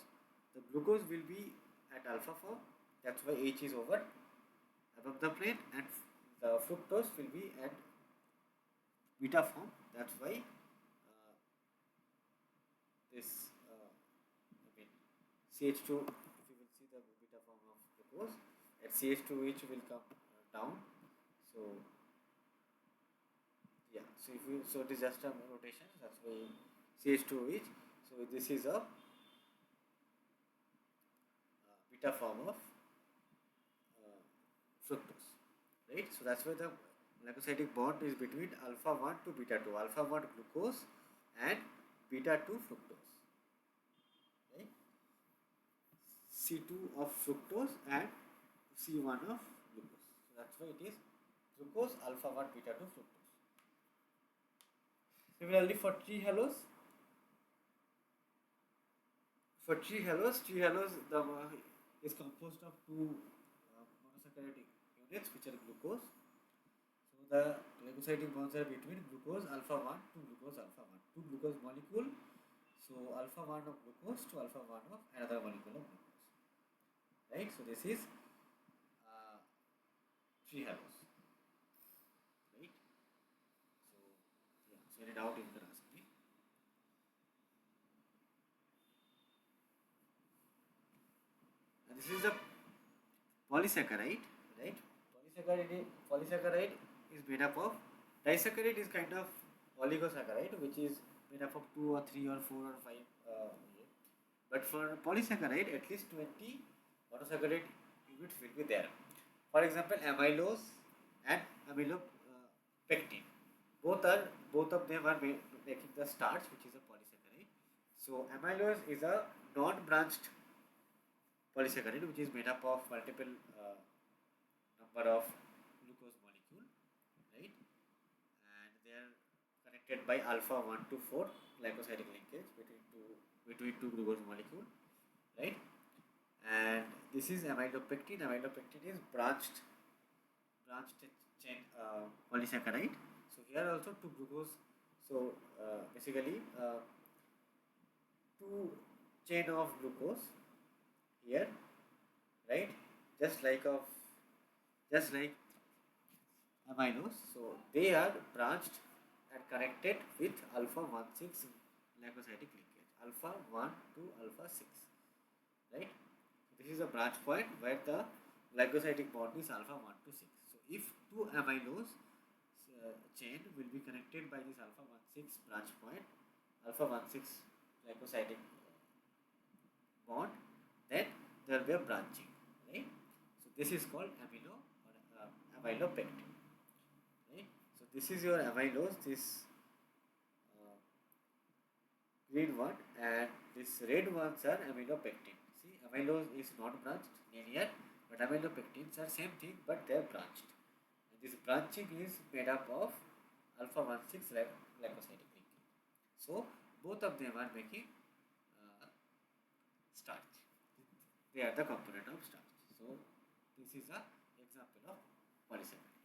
the glucose will be at alpha form. That's why H is over above the plane, and the fructose will be at beta form. That's why this I mean CH2. If you will see the beta form of glucose, at CH2H will come down. So yeah, so if you so it is just a rotation. That's why CH2H. So this is a beta form of fructose, right? So that's why the glycosidic bond is between alpha 1 to beta 2, alpha 1 glucose and beta 2 fructose, right? C2 of fructose and C1 of glucose. So that's why it is glucose alpha 1 beta 2 fructose. Similarly, for tree halos the is composed of two monosaccharide units which are glucose. So the glycosidic bonds are between glucose alpha 1 to glucose alpha 1, two glucose molecule. So alpha 1 of glucose to alpha 1 of another molecule of glucose, right? So this is uh, tree halos, right? So yeah, so any doubt you can ask me. And this is the polysaccharide, right? Polysaccharide is made up of disaccharide is kind of oligosaccharide which is made up of two or three or four or five. But for polysaccharide, at least 20 monosaccharide units will be there. For example, amylose and amylopectin. Both of them are making the starch, which is a polysaccharide. So amylose is a non-branched polysaccharide which is made up of multiple number of glucose molecule, right? And they are connected by alpha 1 to 4 glycosidic linkage between two glucose molecule, right? And this is amylopectin. Amylopectin is branched chain polysaccharide. So here also two glucose. So basically two chain of glucose here, right? Just like of just like amylose. So they are branched and connected with alpha 1,6 glycosidic linkage, alpha 1 to alpha 6, right? So this is a branch point where the glycosidic bond is alpha 1 to 6. So if two amylose chain will be connected by this alpha 1,6 branch point, alpha 1,6 glycosidic bond, then there will be a branching, right? So this is called amylopectin, right? So this is your amylose, this uh, green one, and this red ones are amylopectin. See, amylose is not branched linear, but amylopectins are same thing, but they are branched. And this branching is made up of alpha 1,6 glycosidic linkage. So both of them are making starch. They are the component of starch. So this is a example of polysaccharide.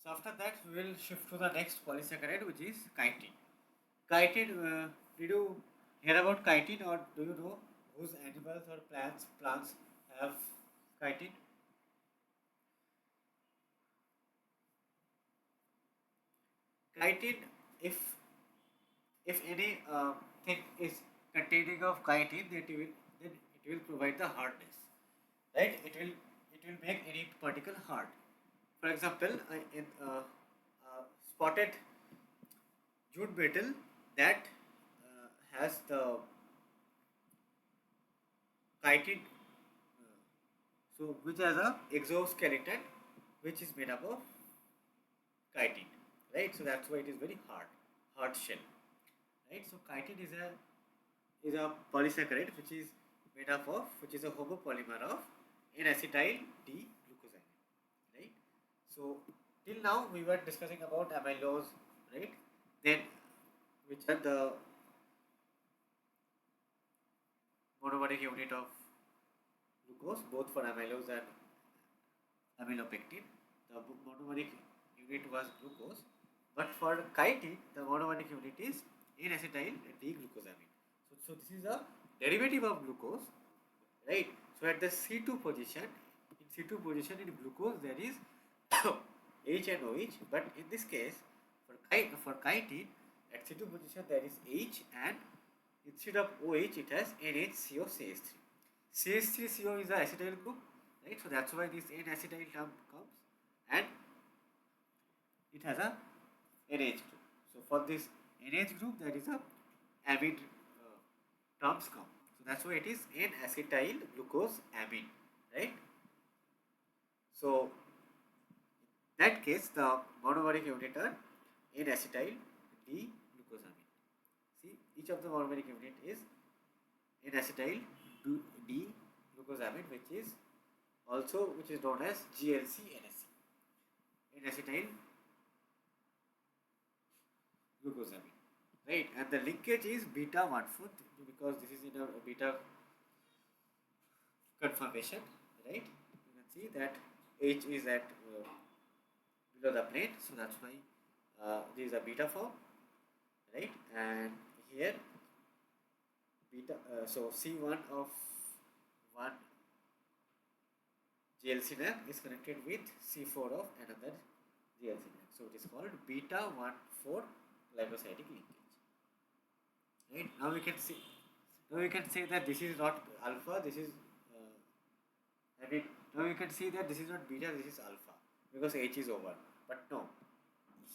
So after that, we will shift to the next polysaccharide, which is chitin. Chitin, did you hear about chitin, or do you know whose animals or plants have chitin? Chitin, if any thing is containing of chitin, then it will provide the hardness, right? It will make any particle hard. For example, in spotted jute beetle that has the chitin, so which has a exoskeleton which is made up of chitin, right? So that's why it is very hard shell, right? So chitin is a polysaccharide which is made up of, which is a homopolymer of N-acetyl D-glucosamine, right? So till now we were discussing about amylose, right? Then which are the monomeric unit of glucose, both for amylose and amylopectin. The monomeric unit was glucose, but for chitin, the monomeric unit is N-acetyl D-glucosamine. So this is a derivative of glucose, right? So at the C2 position, in glucose there is H and OH, but in this case, for chitin, at C2 position there is H, and instead of OH it has NHCOCH3. CH3CO is the acetyl group, right? So that's why this N-acetyl term comes, and it has a NH group. So for this NH group, there is a amide terms come. So that's why it is N-acetyl glucose amine, right? So in that case, the monomeric unit are N-acetyl D-glucosamine. See, each of the monomeric unit is N-acetyl D-glucosamine, which is known as GLC-NSC, N-acetyl glucosamine, right? And the linkage is beta 1/4, because this is in a beta conformation, right? You can see that H is at below the plate, so that's why this is a beta form, right? And here beta, so C1 of one GLC NAC is connected with C4 of another GLC NAC, so it is called beta 1/4 glycosidic linkage, right? Now we can say that this is not alpha, this is I mean, now you can see that this is not beta, this is alpha, because H is over. But no,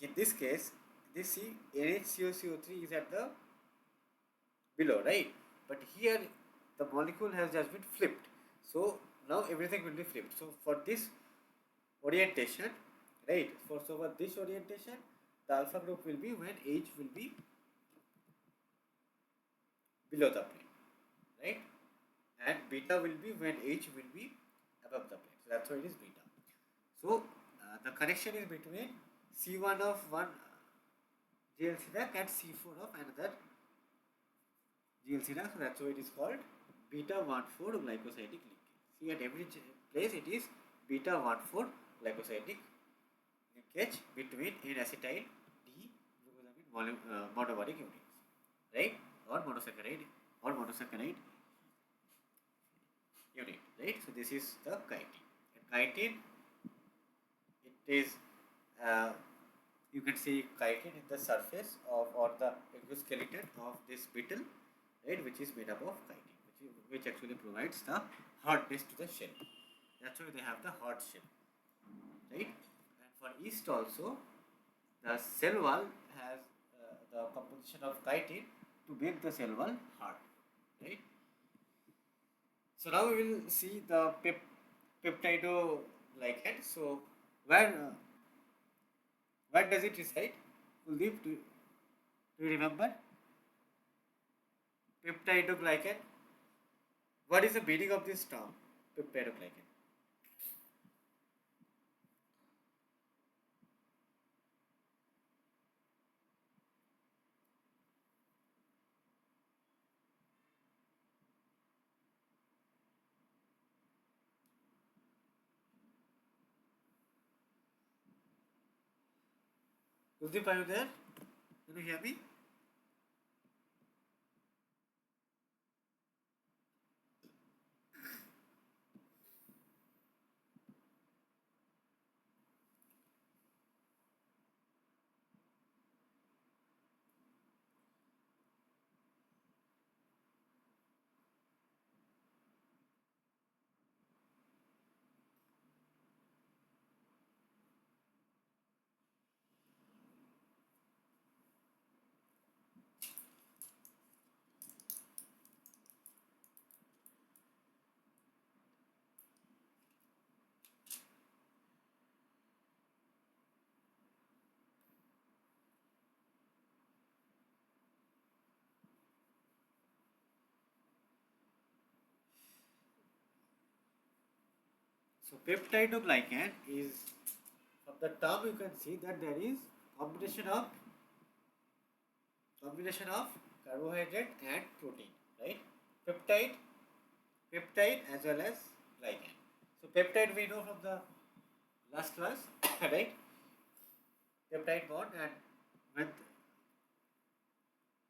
in this case, this C NHCOCO3 is at the below, right? But here the molecule has just been flipped. So now everything will be flipped. So for this orientation, right? For this orientation, the alpha group will be when H will be below the plane, right? And beta will be when H will be above the plane. So that's why it is beta. So the connection is between C1 of one GLC rack and C4 of another GLC rack. So that's why it is called beta 1/4 glycosidic linkage. See, at every place it is beta 1/4 glycosidic linkage between N-acetyl D-glucosamine monomeric units, right? Or monosaccharide unit, right? So this is the chitin. And chitin, it is you can see chitin in the surface of, or the exoskeleton of this beetle, right, which is made up of chitin, which actually provides the hardness to the shell. That's why they have the hard shell, right? And for yeast also, the cell wall has the composition of chitin to make the cell wall hard, right? So now we will see the peptidoglycan. So where where does it reside? Kuldeep, do you remember? Peptidoglycan. What is the meaning of this term? Peptidoglycan. Kuldeep, are you there? Can you hear me? So peptidoglycan is, from the term you can see that there is combination of combination of carbohydrate and protein, right? Peptide, peptide as well as glycan. So peptide we know from the last class, right? Peptide bond, and when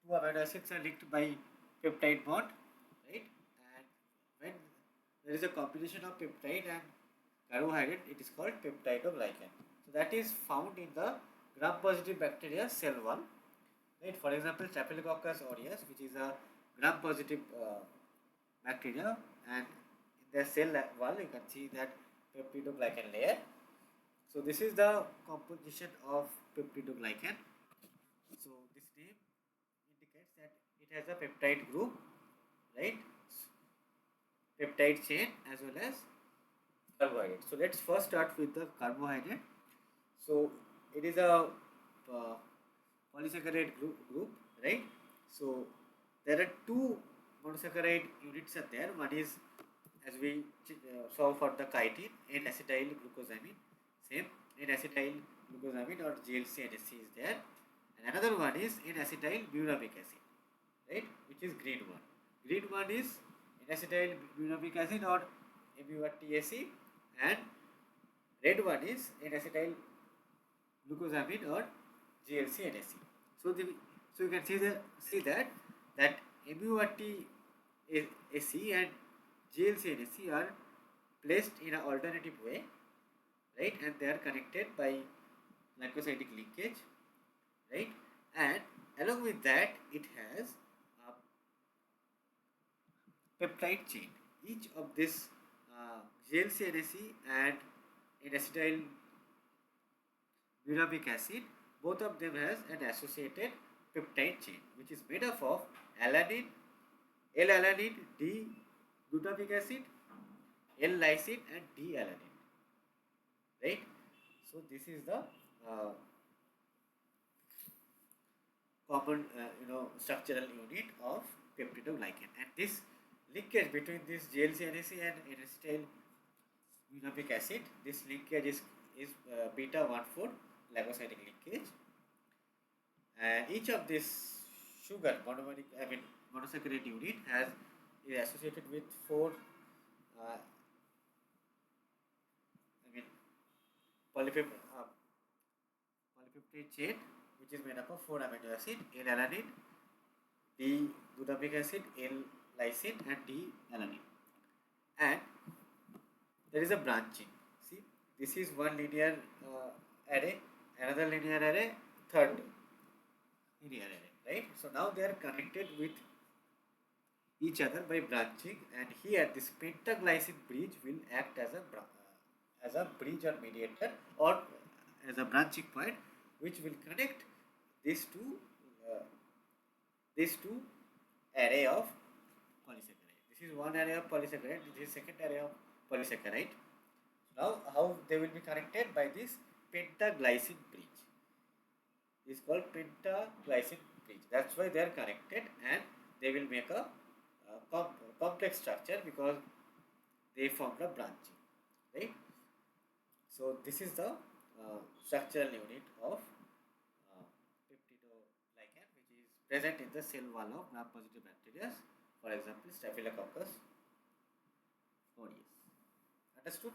two amino acids are linked by peptide bond, right? And when there is a combination of peptide and carbohydrate, it is called peptidoglycan. So that is found in the gram-positive bacteria cell wall, right? For example, Staphylococcus aureus, which is a gram-positive bacteria, and in the cell wall you can see that peptidoglycan layer. So this is the composition of peptidoglycan. So this name indicates that it has a peptide group, right? Peptide chain as well as carbohydrate. So let's first start with the carbohydrate. So it is a uh, polysaccharide group, right? So there are two monosaccharide units are there. One is, as we saw for the chitin, N-acetyl glucosamine, same N-acetyl glucosamine or GLC-NSC is there, and another one is N-acetyl buramic acid, right, which is green one. Green one is N-acetyl buramic acid or MURTAC, and red one is N-acetyl glucosamine or GLC-NSC. So so you can see that MURTAC and GLC-NSC are placed in an alternative way, right, and they are connected by glycosidic linkage, right, and along with that it has a peptide chain. Each of this GLC-NSC and N-acetyl buramic acid, both of them has an associated peptide chain, which is made up of alanine, L-alanine, D-glutamic acid, L-lysine, and D-alanine, right? So this is the common, structural unit of peptidoglycan, and this linkage between this GLC-NAC and N-acetyl glutamic acid, this linkage is beta 1,4 glycosidic linkage, and each of this sugar monosaccharide unit is associated with four uh, I mean polypeptide chain, which is made up of four amino acid: L-alanine, D-glutamic acid, L-lysine, and D-alanine. And there is a branching. See, this is one linear array, another linear array, third linear array, right? So now they are connected with each other by branching, and here this pentaglycine bridge will act as a bridge or mediator, or as a branching point, which will connect these two uh, these two array of polysaccharide. This is one array of polysaccharide. This is second array of polysaccharide. Now, how they will be connected? By this pentaglycine bridge. This is called pentaglycine bridge. That's why they are connected, and they will make a complex structure because they form a branching, right? So this is the structural unit of peptidoglycan, which is present in the cell wall of gram-positive bacteria, for example, Staphylococcus aureus. Understood?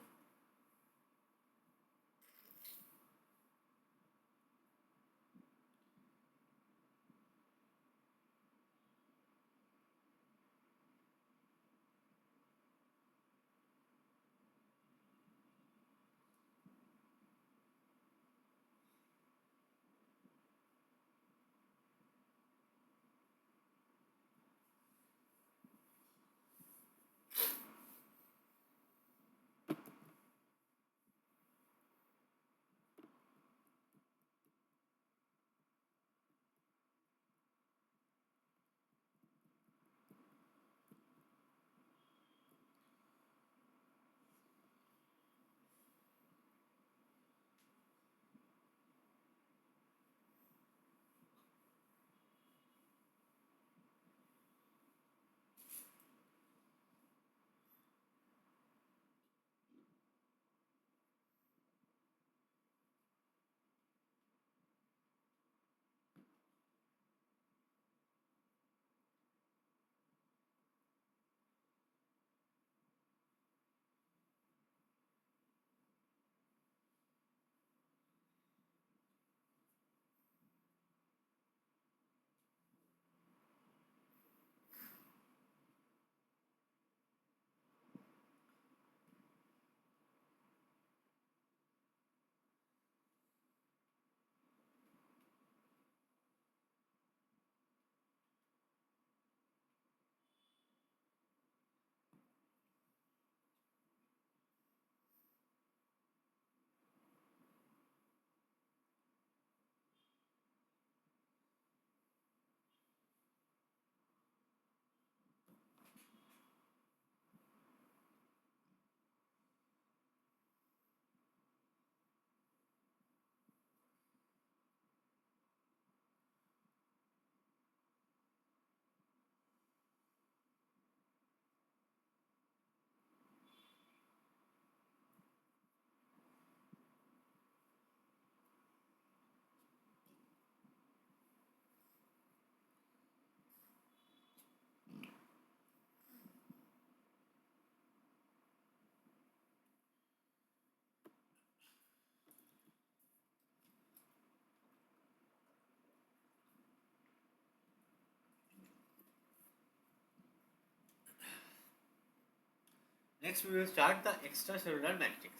Next we will start the extracellular matrix,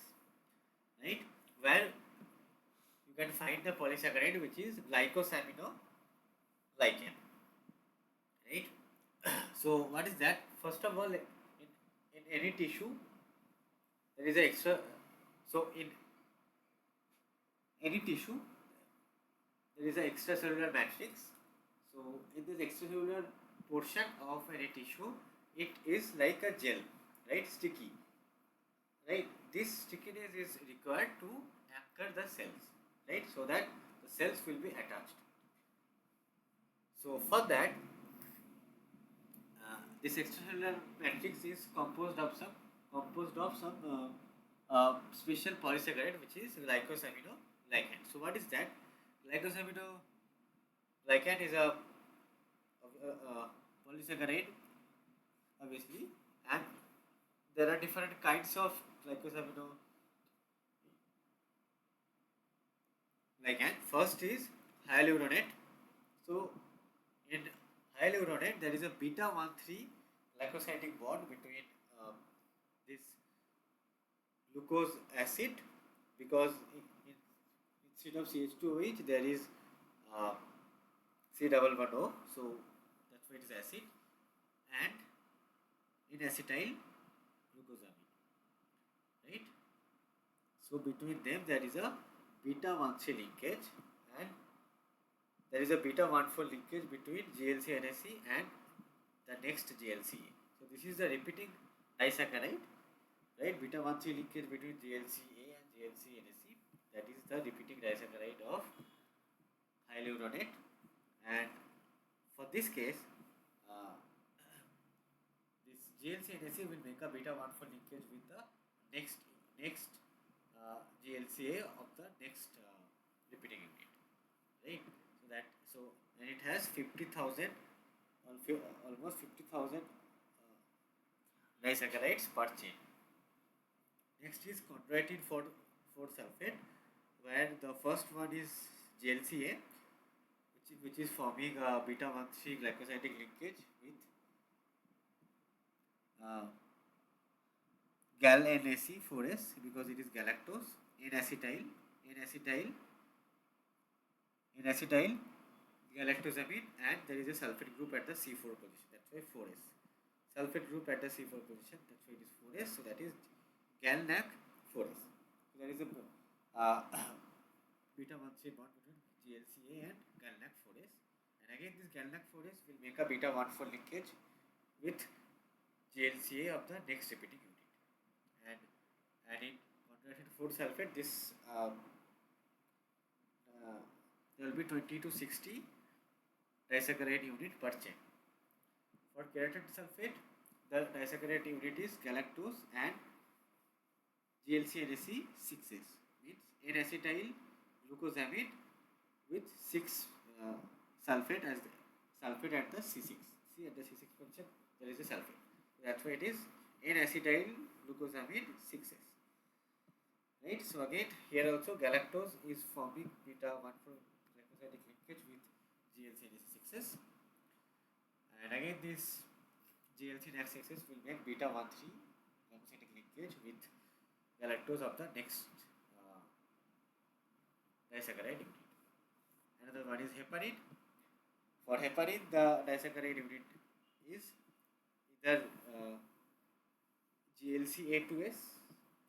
right? Where you can find the polysaccharide which is glycosaminoglycan, right? So what is that? First of all, in any tissue there is a extra. So in any tissue there is an extracellular matrix. So in this extracellular portion of any tissue, it is like a gel, right? Sticky, right? This stickiness is required to anchor the cells, right? So that the cells will be attached. So for that, this extracellular matrix is composed of some special polysaccharide which is glycosaminoglycan. So what is that? Glycosaminoglycan is a polysaccharide, obviously, and there are different kinds of glycosaminoglycan. First is hyaluronate. So in hyaluronate, there is a beta 1,3 glycosidic bond between this glucose acid, because instead of CH2OH there is uh, C double bond O, so that's why it is acid, and in acetyl glucosamine, right? So between them there is a beta 1,3 linkage, and there is a beta 1,4 linkage between GLC-NSE and the next GLCA. So this is the repeating disaccharide, right? Beta 1,3 linkage between GLCA and GLC-NSE. That is the repeating disaccharide of hyaluronate. And for this case, uh, this GLC-NSE will make a beta 1,4 linkage with the next GLCA of the next repeating unit, right? And it has 50,000, almost 50,000 disaccharides per chain. Next is chondroitin 4 sulfate, where the first one is GLCA, which is forming a beta 1,3 glycosidic linkage with uh, gal-NAC4S, because it is galactose, in acetyl galactosamine, and there is a sulfate group at the C4 position, that's why 4S. Sulfate group at the C4 position, that's why it is 4S, so that is GalNAc4S. So there is a beta 1,3 bond between GLCA and GalNAc4S, and again this GalNAc4S will make a beta 1,4 linkage with GLCA of the next repeating unit, and in chondroitin 4 sulfate this there will be 20 to 60 disaccharide unit per chain. For keratin sulfate, the disaccharide unit is galactose and GLC-NSE 6S, means N-acetyl glucosamine with 6 sulfate as the sulfate at the C6. See, at the C6 position there is a sulfate. That's why it is N-acetyl glucosamine 6S. Right. So again here also galactose is forming beta 1,4 glycosidic linkage with GLC-NSE 6S, and again this GLC-NAC6S will make beta 1,3 glycosidic linkage with galactose of the next disaccharide unit. Another one is heparin. For heparin, the disaccharide unit is either GLCA2S,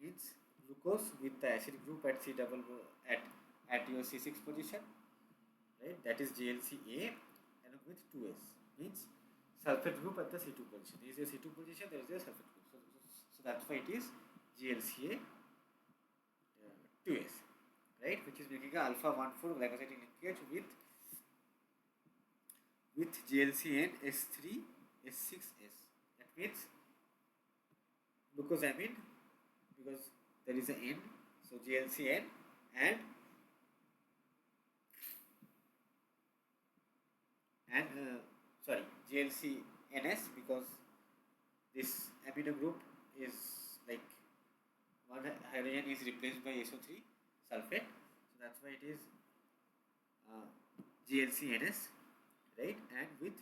means glucose with the acid group at C double at your C6 position, right? That is GLCA, along with 2S, means sulfate group at the C2 position. This is a C2 position, there is a sulfate group. So that's why it is GLCA 2S, right? Which is making a alpha 1,4 glycosidic linkage with GLCN S3 S6S. That means glucosamine, because there is an N, so GLCN, and sorry, GLCNS, because this amino group is like one hydrogen is replaced by SO3 sulfate, so that's why it is GLCNS, right? And with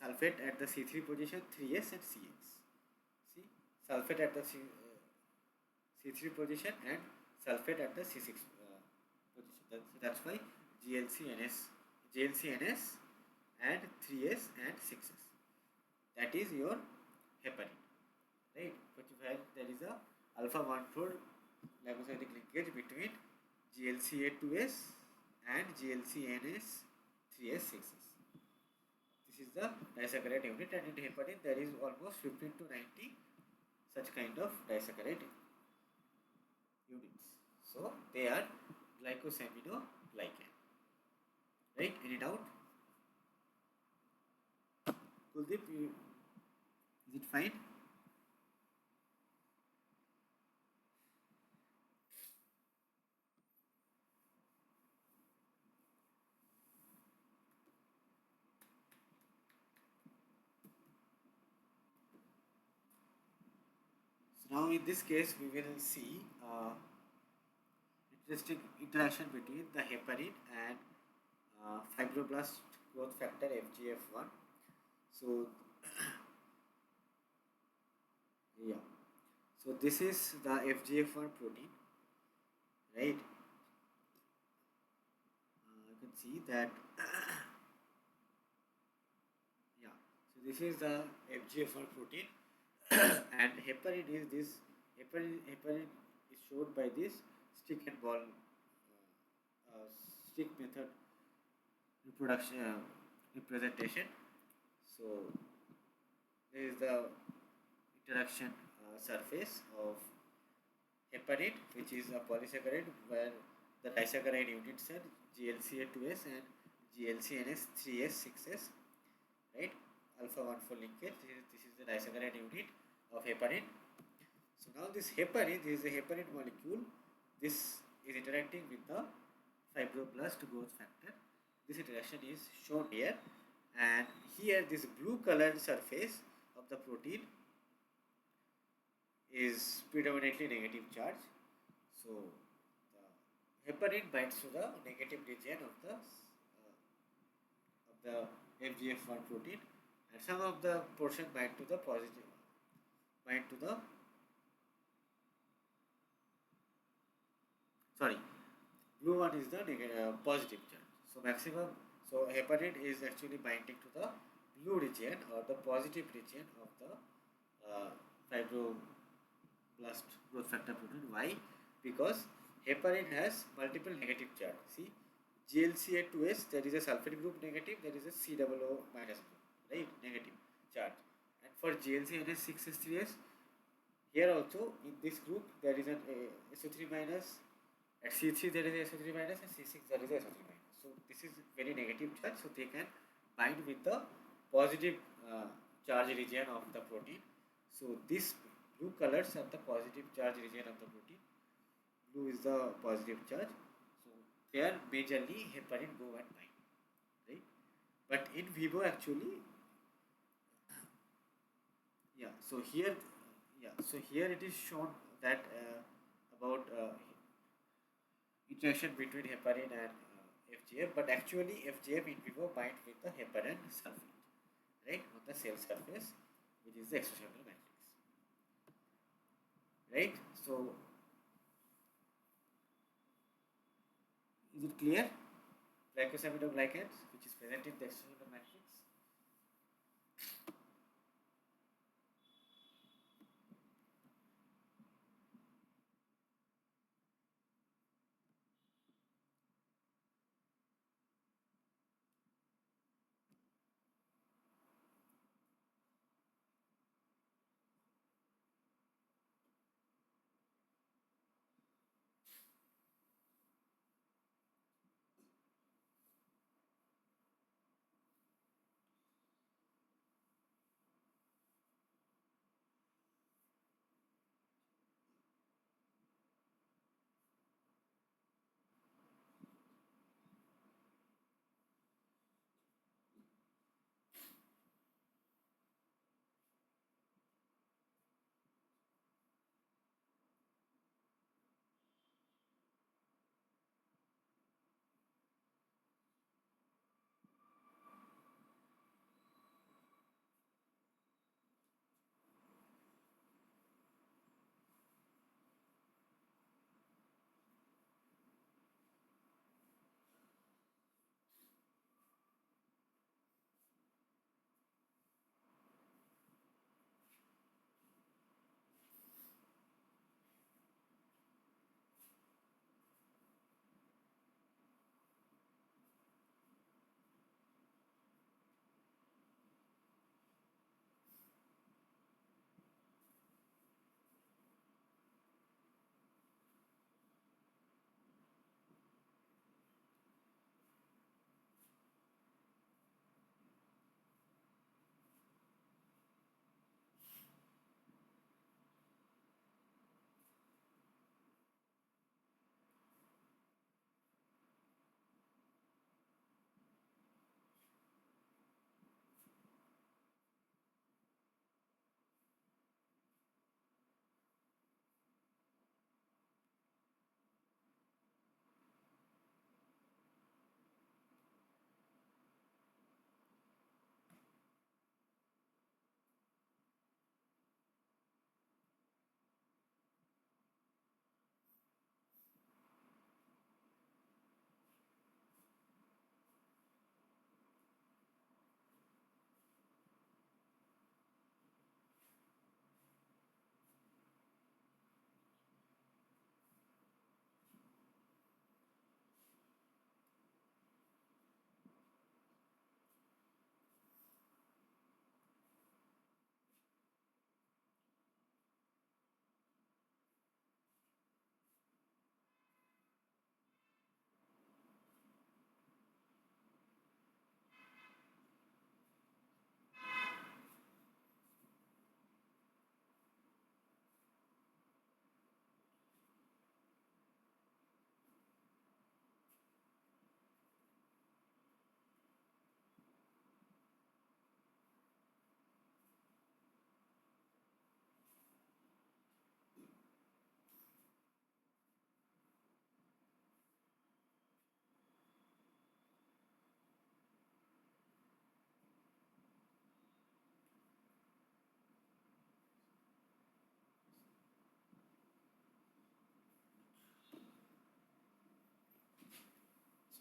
sulfate at the C3 position, 3s and CX. See, sulfate at the C3 position and sulfate at the C6 position. That's why GLCNS, GLCNS and 3s and 6s. That is your heparin, right? But where there is a alpha 1,4 glycosidic linkage between GLCA2s and GLCNS 3s 6s. This is the disaccharide unit, and in heparin there is almost 15 to 90 such kind of disaccharide units. So they are glycosaminoglycan. Right? Any doubt? Kuldeep, is it fine? So now in this case we will see interesting interaction between the heparin and fibroblast growth factor FGF1. So yeah, so this is the FGF1 protein, right? You can see that yeah, so this is the FGF1 protein and heparin is this heparin is shown by this stick and ball stick method reproduction representation. So there is the interaction surface of heparin, which is a polysaccharide, where the disaccharide units are GLCA2s and GLCNS3s6s, right? Alpha 1,4 linkage. This is the disaccharide unit of heparin. So now this heparin, this is a heparin molecule. This is interacting with the fibroblast growth factor. This interaction is shown here, and here this blue colored surface of the protein is predominantly negative charge. So the heparin binds to the negative region of the FGF1 protein, and some of the portion bind to the positive, bind to the sorry, blue one is the positive charge. So maximum, so heparin is actually binding to the blue region or the positive region of the fibroblast growth factor protein. Why? Because heparin has multiple negative charge. See, GLCA2s, there is a sulfate group negative, there is a COO minus group, right? Negative charge. And for GLCNS6S3s, here also in this group there is an SO3 minus. At C3 there is SO3 minus and C6 there is SO3 minus. So this is very negative charge. So they can bind with the positive charge region of the protein. So this blue colors are the positive charge region of the protein. Blue is the positive charge. So there majorly heparin go and bind, right? But in vivo actually, yeah. So here, yeah. So here it is shown that about interaction between heparin and FGF, but actually FGF in vivo bind with the heparin sulfate, right, on the cell surface, which is the extracellular matrix, right? So is it clear? Glycosaminoglycans, which is present in the extracellular matrix.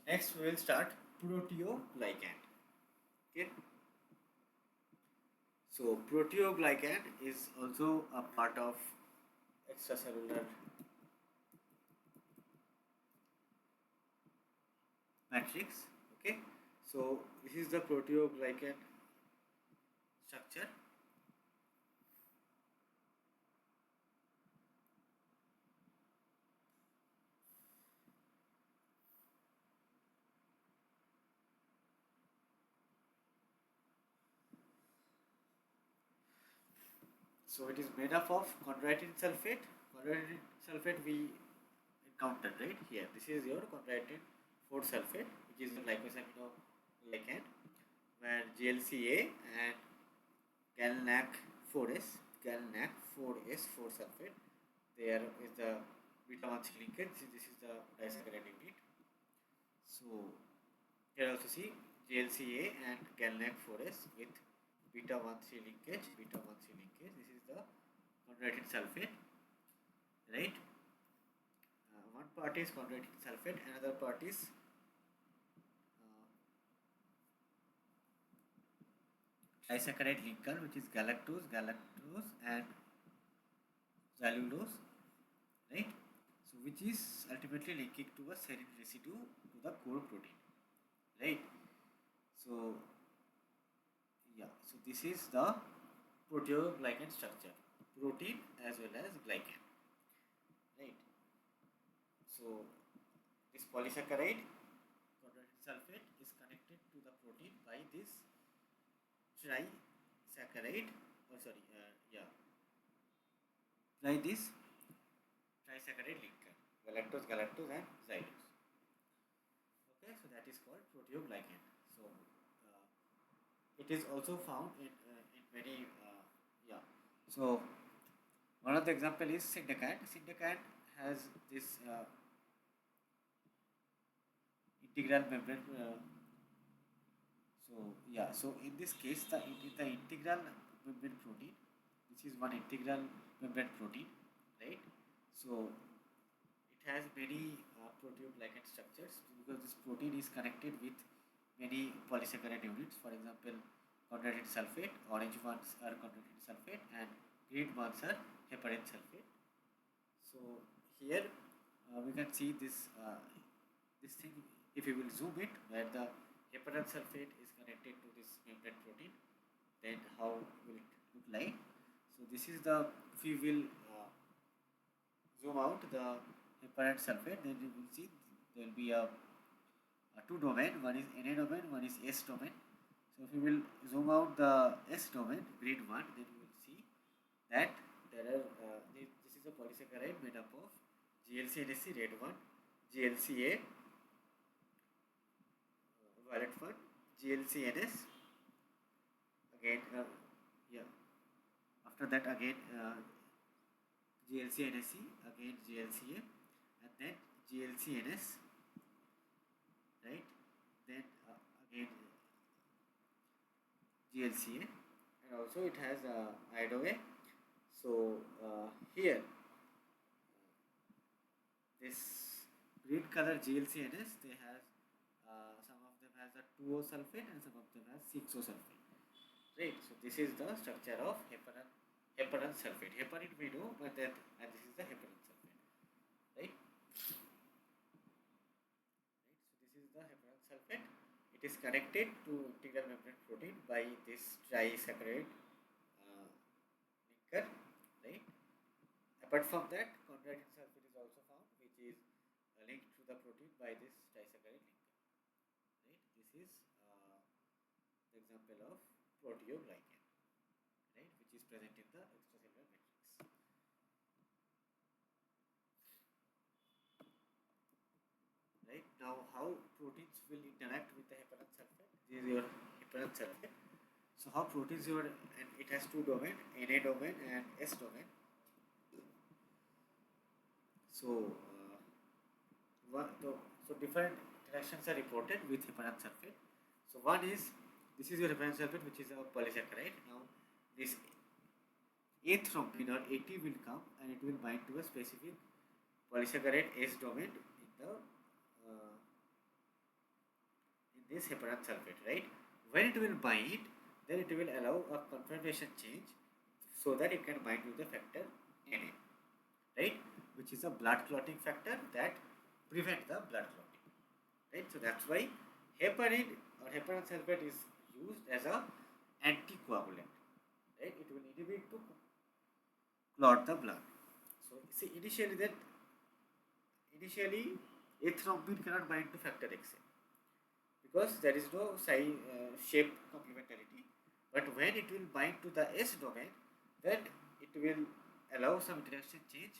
Next, we will start proteoglycan. Okay. So proteoglycan is also a part of extracellular matrix. Okay. So this is the proteoglycan structure. So it is made up of chondroitin sulfate. Chondroitin sulfate we encountered right here. This is your chondroitin 4 sulfate, which is a glycosaminoglycan, where GLCA and galnac 4s, galnac 4s 4 sulfate. There is the beta 1 linkage. This is the disaccharide unit. So here also see GLCA and galnac 4s with beta 1,3 linkage, beta 1,3 linkage. This is the chondroitin sulfate, right? One part is chondroitin sulfate, another part is disaccharide linker, which is galactose, and xylulose, right? So which is ultimately linking to a serine residue to the core protein, right? So yeah, so this is the proteoglycan structure, protein as well as glycan, right? So this polysaccharide chondroitin sulfate is connected to the protein by this trisaccharide, or sorry, yeah, by this trisaccharide linker, galactose, and xylose. Okay, so that is called proteoglycan. So it is also found in many yeah. So one of the example is syndicate. Syndicate has this integral membrane. So yeah, so in this case, the integral membrane protein, this is one integral membrane protein, right? So it has many proteoglycan structures because this protein is connected with many polysaccharide units. For example, chondroitin sulfate, orange ones are chondroitin sulfate, and green ones are heparin sulfate. So here we can see this thing. If you will zoom it, where the heparin sulfate is connected to this membrane protein, then how will it look like? So this is the, if you will zoom out the heparin sulfate, then you will see there will be a two domain. One is Na domain, one is S domain. So if you will zoom out the S domain, green one, then you will see that there are this is a polysaccharide made up of GLC NSC red one, GLCA violet one, GLCNS again, yeah. After that again GLCNSC, again GLCA, and then GLCNS, right? Then again GLCA, and also it has IDOA. So here this green color GLCNS, they have some of them has a 2O sulfate and some of them has 6O sulfate, right? So this is the structure of heparin sulfate. Heparin we know, but then and this is the heparin sulfate, right? Right. So this is the heparin sulfate. It is connected to integral membrane protein by this trisaccharide linker, right? Apart from that, chondroitin sulfate is also found, which is linked to the protein by this trisaccharide linker. Right? This is the example of proteoglycan, right, which is present in the extracellular matrix. Right now, how proteins will interact with the heparin sulfate? This is your heparin sulfate. So how proteins your, and it has two domain, Na domain and S domain. So so different interactions are reported with heparin sulfate. So one is, this is your heparin sulfate, which is a polysaccharide. Now this A-thrombin or AT will come and it will bind to a specific polysaccharide S domain in the this heparan sulfate, right? When it will bind, then it will allow a conformation change so that it can bind with the factor Na, right? Which is a blood clotting factor that prevent the blood clotting, right? So that's why heparin or heparan sulfate is used as a anticoagulant, right? It will inhibit to clot the blood. So see initially a thrombin cannot bind to factor XA because there is no shape complementarity. But when it will bind to the S domain, then it will allow some interaction change,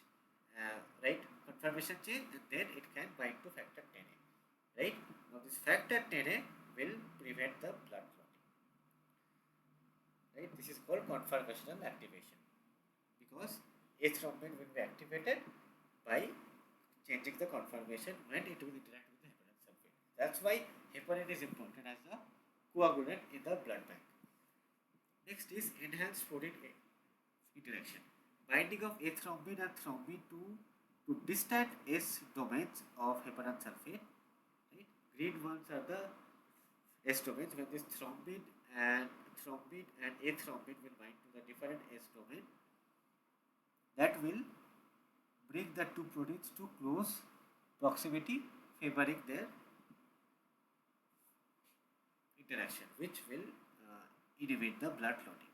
right? Conformation change, and then it can bind to factor 10A, right? Now this factor 10A will prevent the blood clotting, right? This is called conformational activation because A thrombin will be activated by changing the conformation when it will interact with the heparan sulfate. That's why heparin is important as a coagulant in the blood bank. Next is enhanced protein interaction. Binding of A thrombin and thrombin to distant S domains of heparan sulfate. Right? Green ones are the S domains. When this thrombin and A thrombin will bind to the different S domain, that will bring the two proteins to close proximity, favoring their interaction, which will inhibit the blood clotting.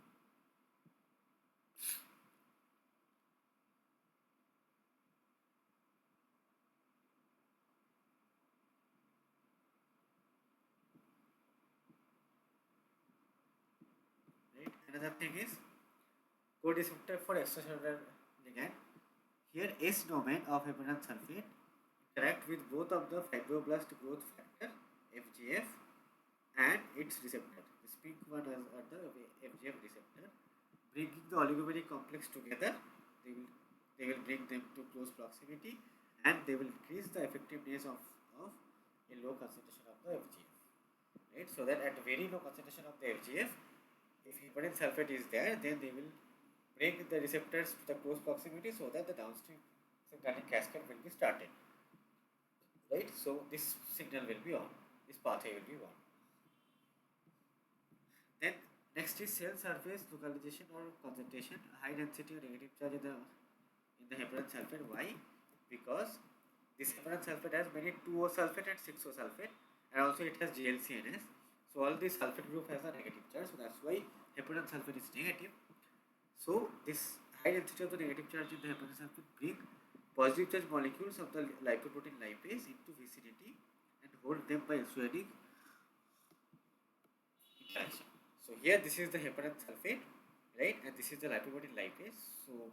Right? Another thing is co-receptor for extracellular ligand. Here, S domain of heparan sulfate interact with both of the fibroblast growth factor (FGF) and its receptor. This pink one is at the FGF receptor, bringing the oligomeric complex together. They will bring them to close proximity, and they will increase the effectiveness of a low concentration of the FGF. Right, so that at very low concentration of the FGF, if heparan sulfate is there, then they will bring the receptors to the close proximity so that the downstream signaling cascade will be started. Right, so this signal will be on, this pathway will be on. Then next is cell surface localization or concentration. High density or negative charge in the heparan sulfate. Why? Because this heparan sulfate has many 2O sulfate and 6O sulfate, and also it has GLCNS. So all this sulfate group has a negative charge. So that's why heparan sulfate is negative. So this high density of the negative charge in the heparan sulfate bring positive charge molecules of the lipoprotein lipase into vicinity and hold them by exerting interaction. So here this is the heparan sulfate, right, and this is the lipoprotein lipase. So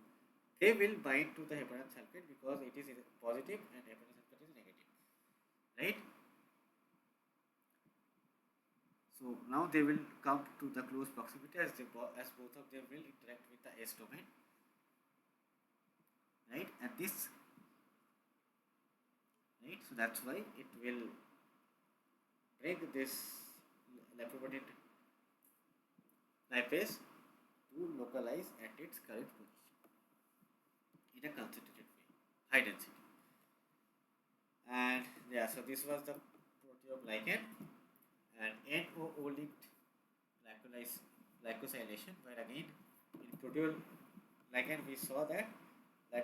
they will bind to the heparan sulfate because it is positive and heparan sulfate is negative, right? So now they will come to the close proximity as both of them will interact with the S domain, right? And this, right? So that's why it will bring this lipoprotein lipase to localize at its current position in a concentrated way, high density. And yeah, so this was the proteoglycan and NOO linked glycosylation, where again in proteoglycan we saw that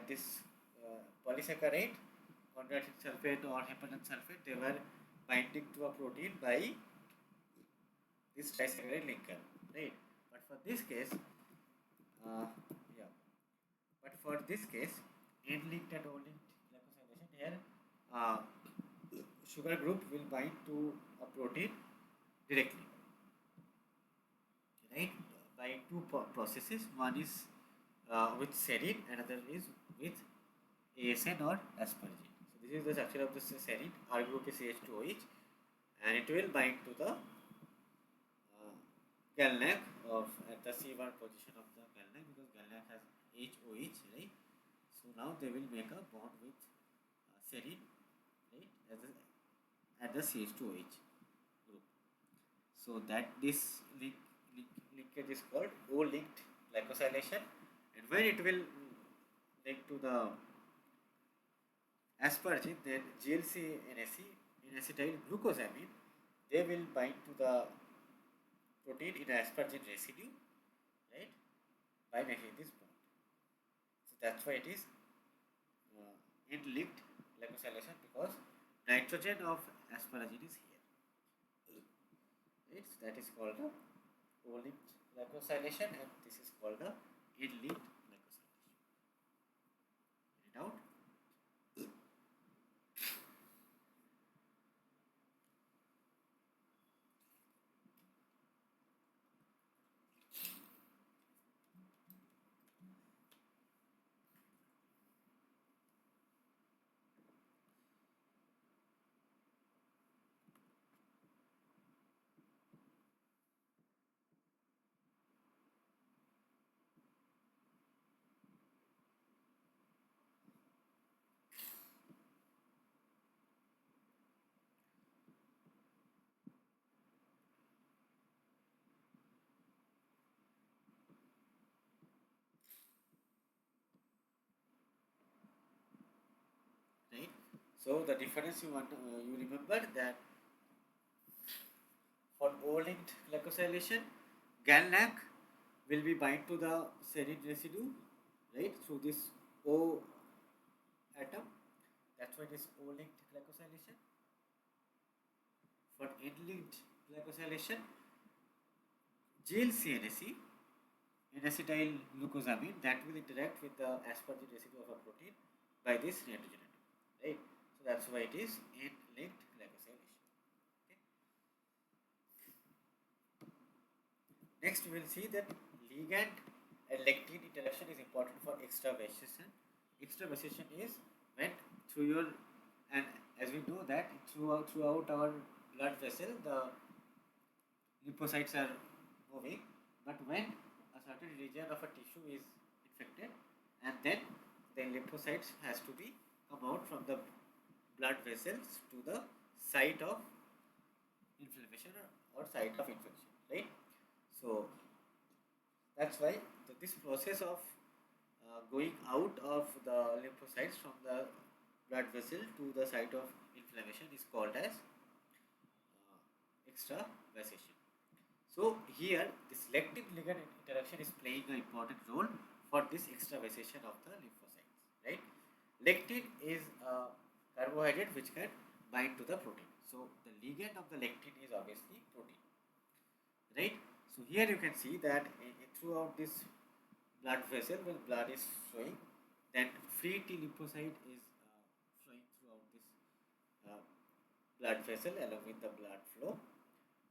this polysaccharide, chondroitin sulfate or heparan sulfate, they were binding to a protein by this trisaccharide linker, right? But for this case, uh, yeah, but for this case, N-linked and O-linked glycosylation here, uh, sugar group will bind to a protein directly, right? By two processes. One is with serine, another is with ASN or asparagine. So this is the structure of the serine. R group is CH2OH, and it will bind to the galnac of at the C1 position of the galnac because galnac has HOH, right? So now they will make a bond with serine, right, at the CH2OH group. So that this linkage is called O-linked glycosylation, and when it will link to the asparagine, then GLC-NAC, N-acetyl glucosamine, they will bind to the protein in asparagine residue, right, by making this bond. So that's why it is end-linked glycosylation, because nitrogen of asparagine is here. Right? So that is called the O-linked glycosylation, and this is called the end-linked glycosylation. Get it out? Right? So the difference you remember that for O-linked glycosylation, GalNAc will be bind to the serine residue, right? So this O atom, that's why it is O-linked glycosylation. For N-linked glycosylation, GLCNAC, N-acetyl glucosamine, that will interact with the asparagine residue of a protein by this nitrogen atom, right? So that's why it is N-linked glycosylation. Okay. Next, we will see that ligand and lectin interaction is important for extravasation. Extravasation is when through your, and as we know that throughout our blood vessel, the lymphocytes are moving, but when a certain region of a tissue is infected, and then the lymphocytes has to be come out from the blood vessels to the site of inflammation, or site of infection, right? So that's why this process of going out of the lymphocytes from the blood vessel to the site of inflammation is called as extravasation. So here this lectin ligand interaction is playing an important role for this extravasation of the lymphocytes, right? Lectin is a carbohydrate which can bind to the protein. So the ligand of the lectin is obviously protein, right? So here you can see that throughout this blood vessel, when blood is flowing, then free T lymphocyte is flowing throughout this uh, blood vessel along with the blood flow,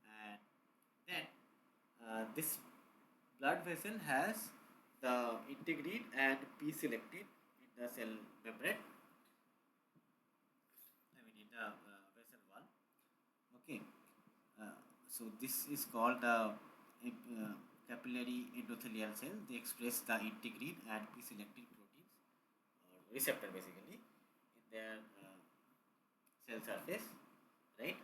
and then this blood vessel has the integrin and p-selectin in the cell membrane, I mean in the vessel wall. Okay, so this is called the capillary endothelial cell. They express the integrin and p-selectin proteins, or receptor basically, in their cell surface, right?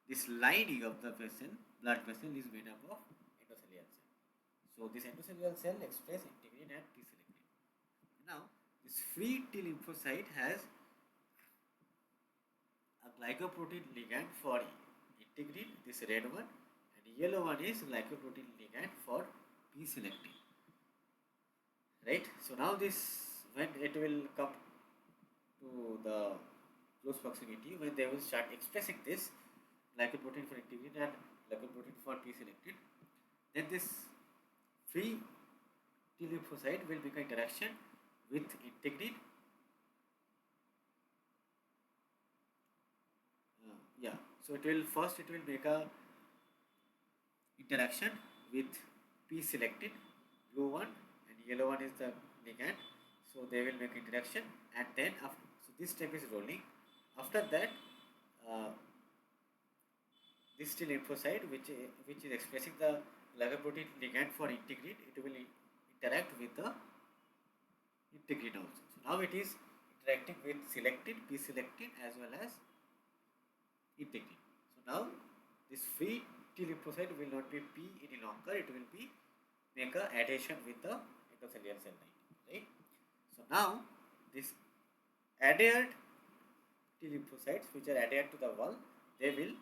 This lining of the vessel, blood vessel, is made up of endothelial cell. So this endothelial cell express integrin and p-selectin. Now this free T lymphocyte has a glycoprotein ligand for integrin, this red one, and yellow one is glycoprotein ligand for p-selectin, right? So now this, when it will come to the close proximity, when they will start expressing this glycoprotein for integrin and glycoprotein for p-selectin, then this free T lymphocyte will make interaction with integrin. Yeah, so it will make a interaction with p-selectin, blue one, and yellow one is the ligand. So they will make interaction, and then after, so this step is rolling. After that, uh, this T lymphocyte, which is expressing the glycoprotein ligand for integrin, it will interact with the integrin also. So now it is interacting with selectin, p-selectin, as well as integrin. So now this free T lymphocyte will not be P any longer; it will be make a adhesion with the endothelial cell line, right? So now this adhered T lymphocytes, which are adhered to the wall, they will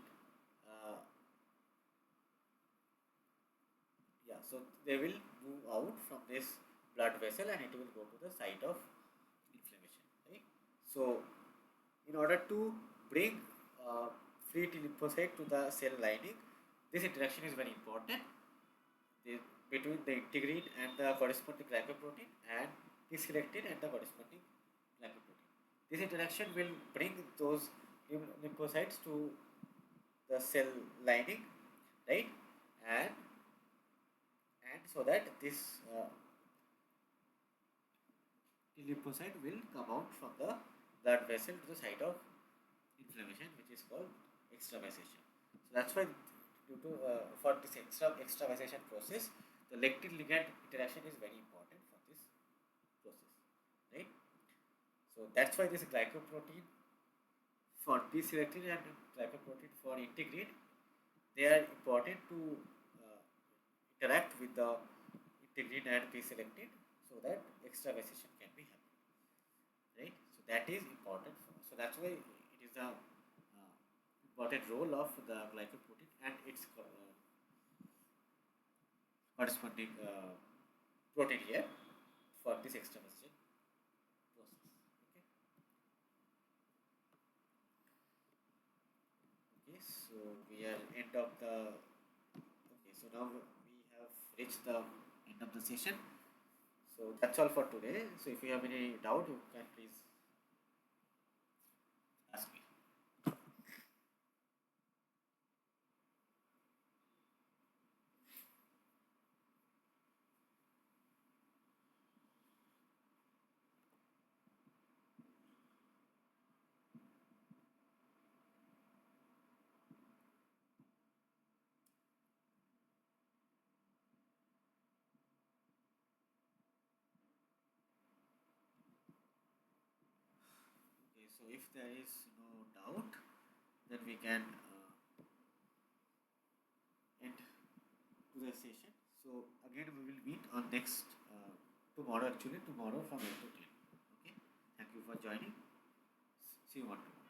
so they will move out from this blood vessel and it will go to the site of inflammation, right? So in order to bring uh, free T lymphocyte to the cell lining, this interaction is very important the, between the integrin and the corresponding glycoprotein and the selectin and the corresponding glycoprotein. This interaction will bring those lymphocytes to the cell lining, right? And so that this T lymphocyte will come out from the blood vessel to the site of inflammation, which is called extravasation. So that's why due to for this extravasation process, the lectin ligand interaction is very important for this process, right? So that's why this glycoprotein for P-selectin and glycoprotein for integrin, they are important to uh, interact with the integrin and P-selectin so that extravasation can be happened, right? So that is important. So that's why it is the important role of the glycoprotein and its corresponding protein here for this extravasation process. Okay. Okay. So we are end of the. Okay. So now we have reached the end of the session. So that's all for today. So if you have any doubt, you can please ask me. Okay. So if there is no doubt, then we can end to the session. So again, we will meet on next tomorrow. Actually, tomorrow from 8 to 10. Okay. Thank you for joining. See you on tomorrow.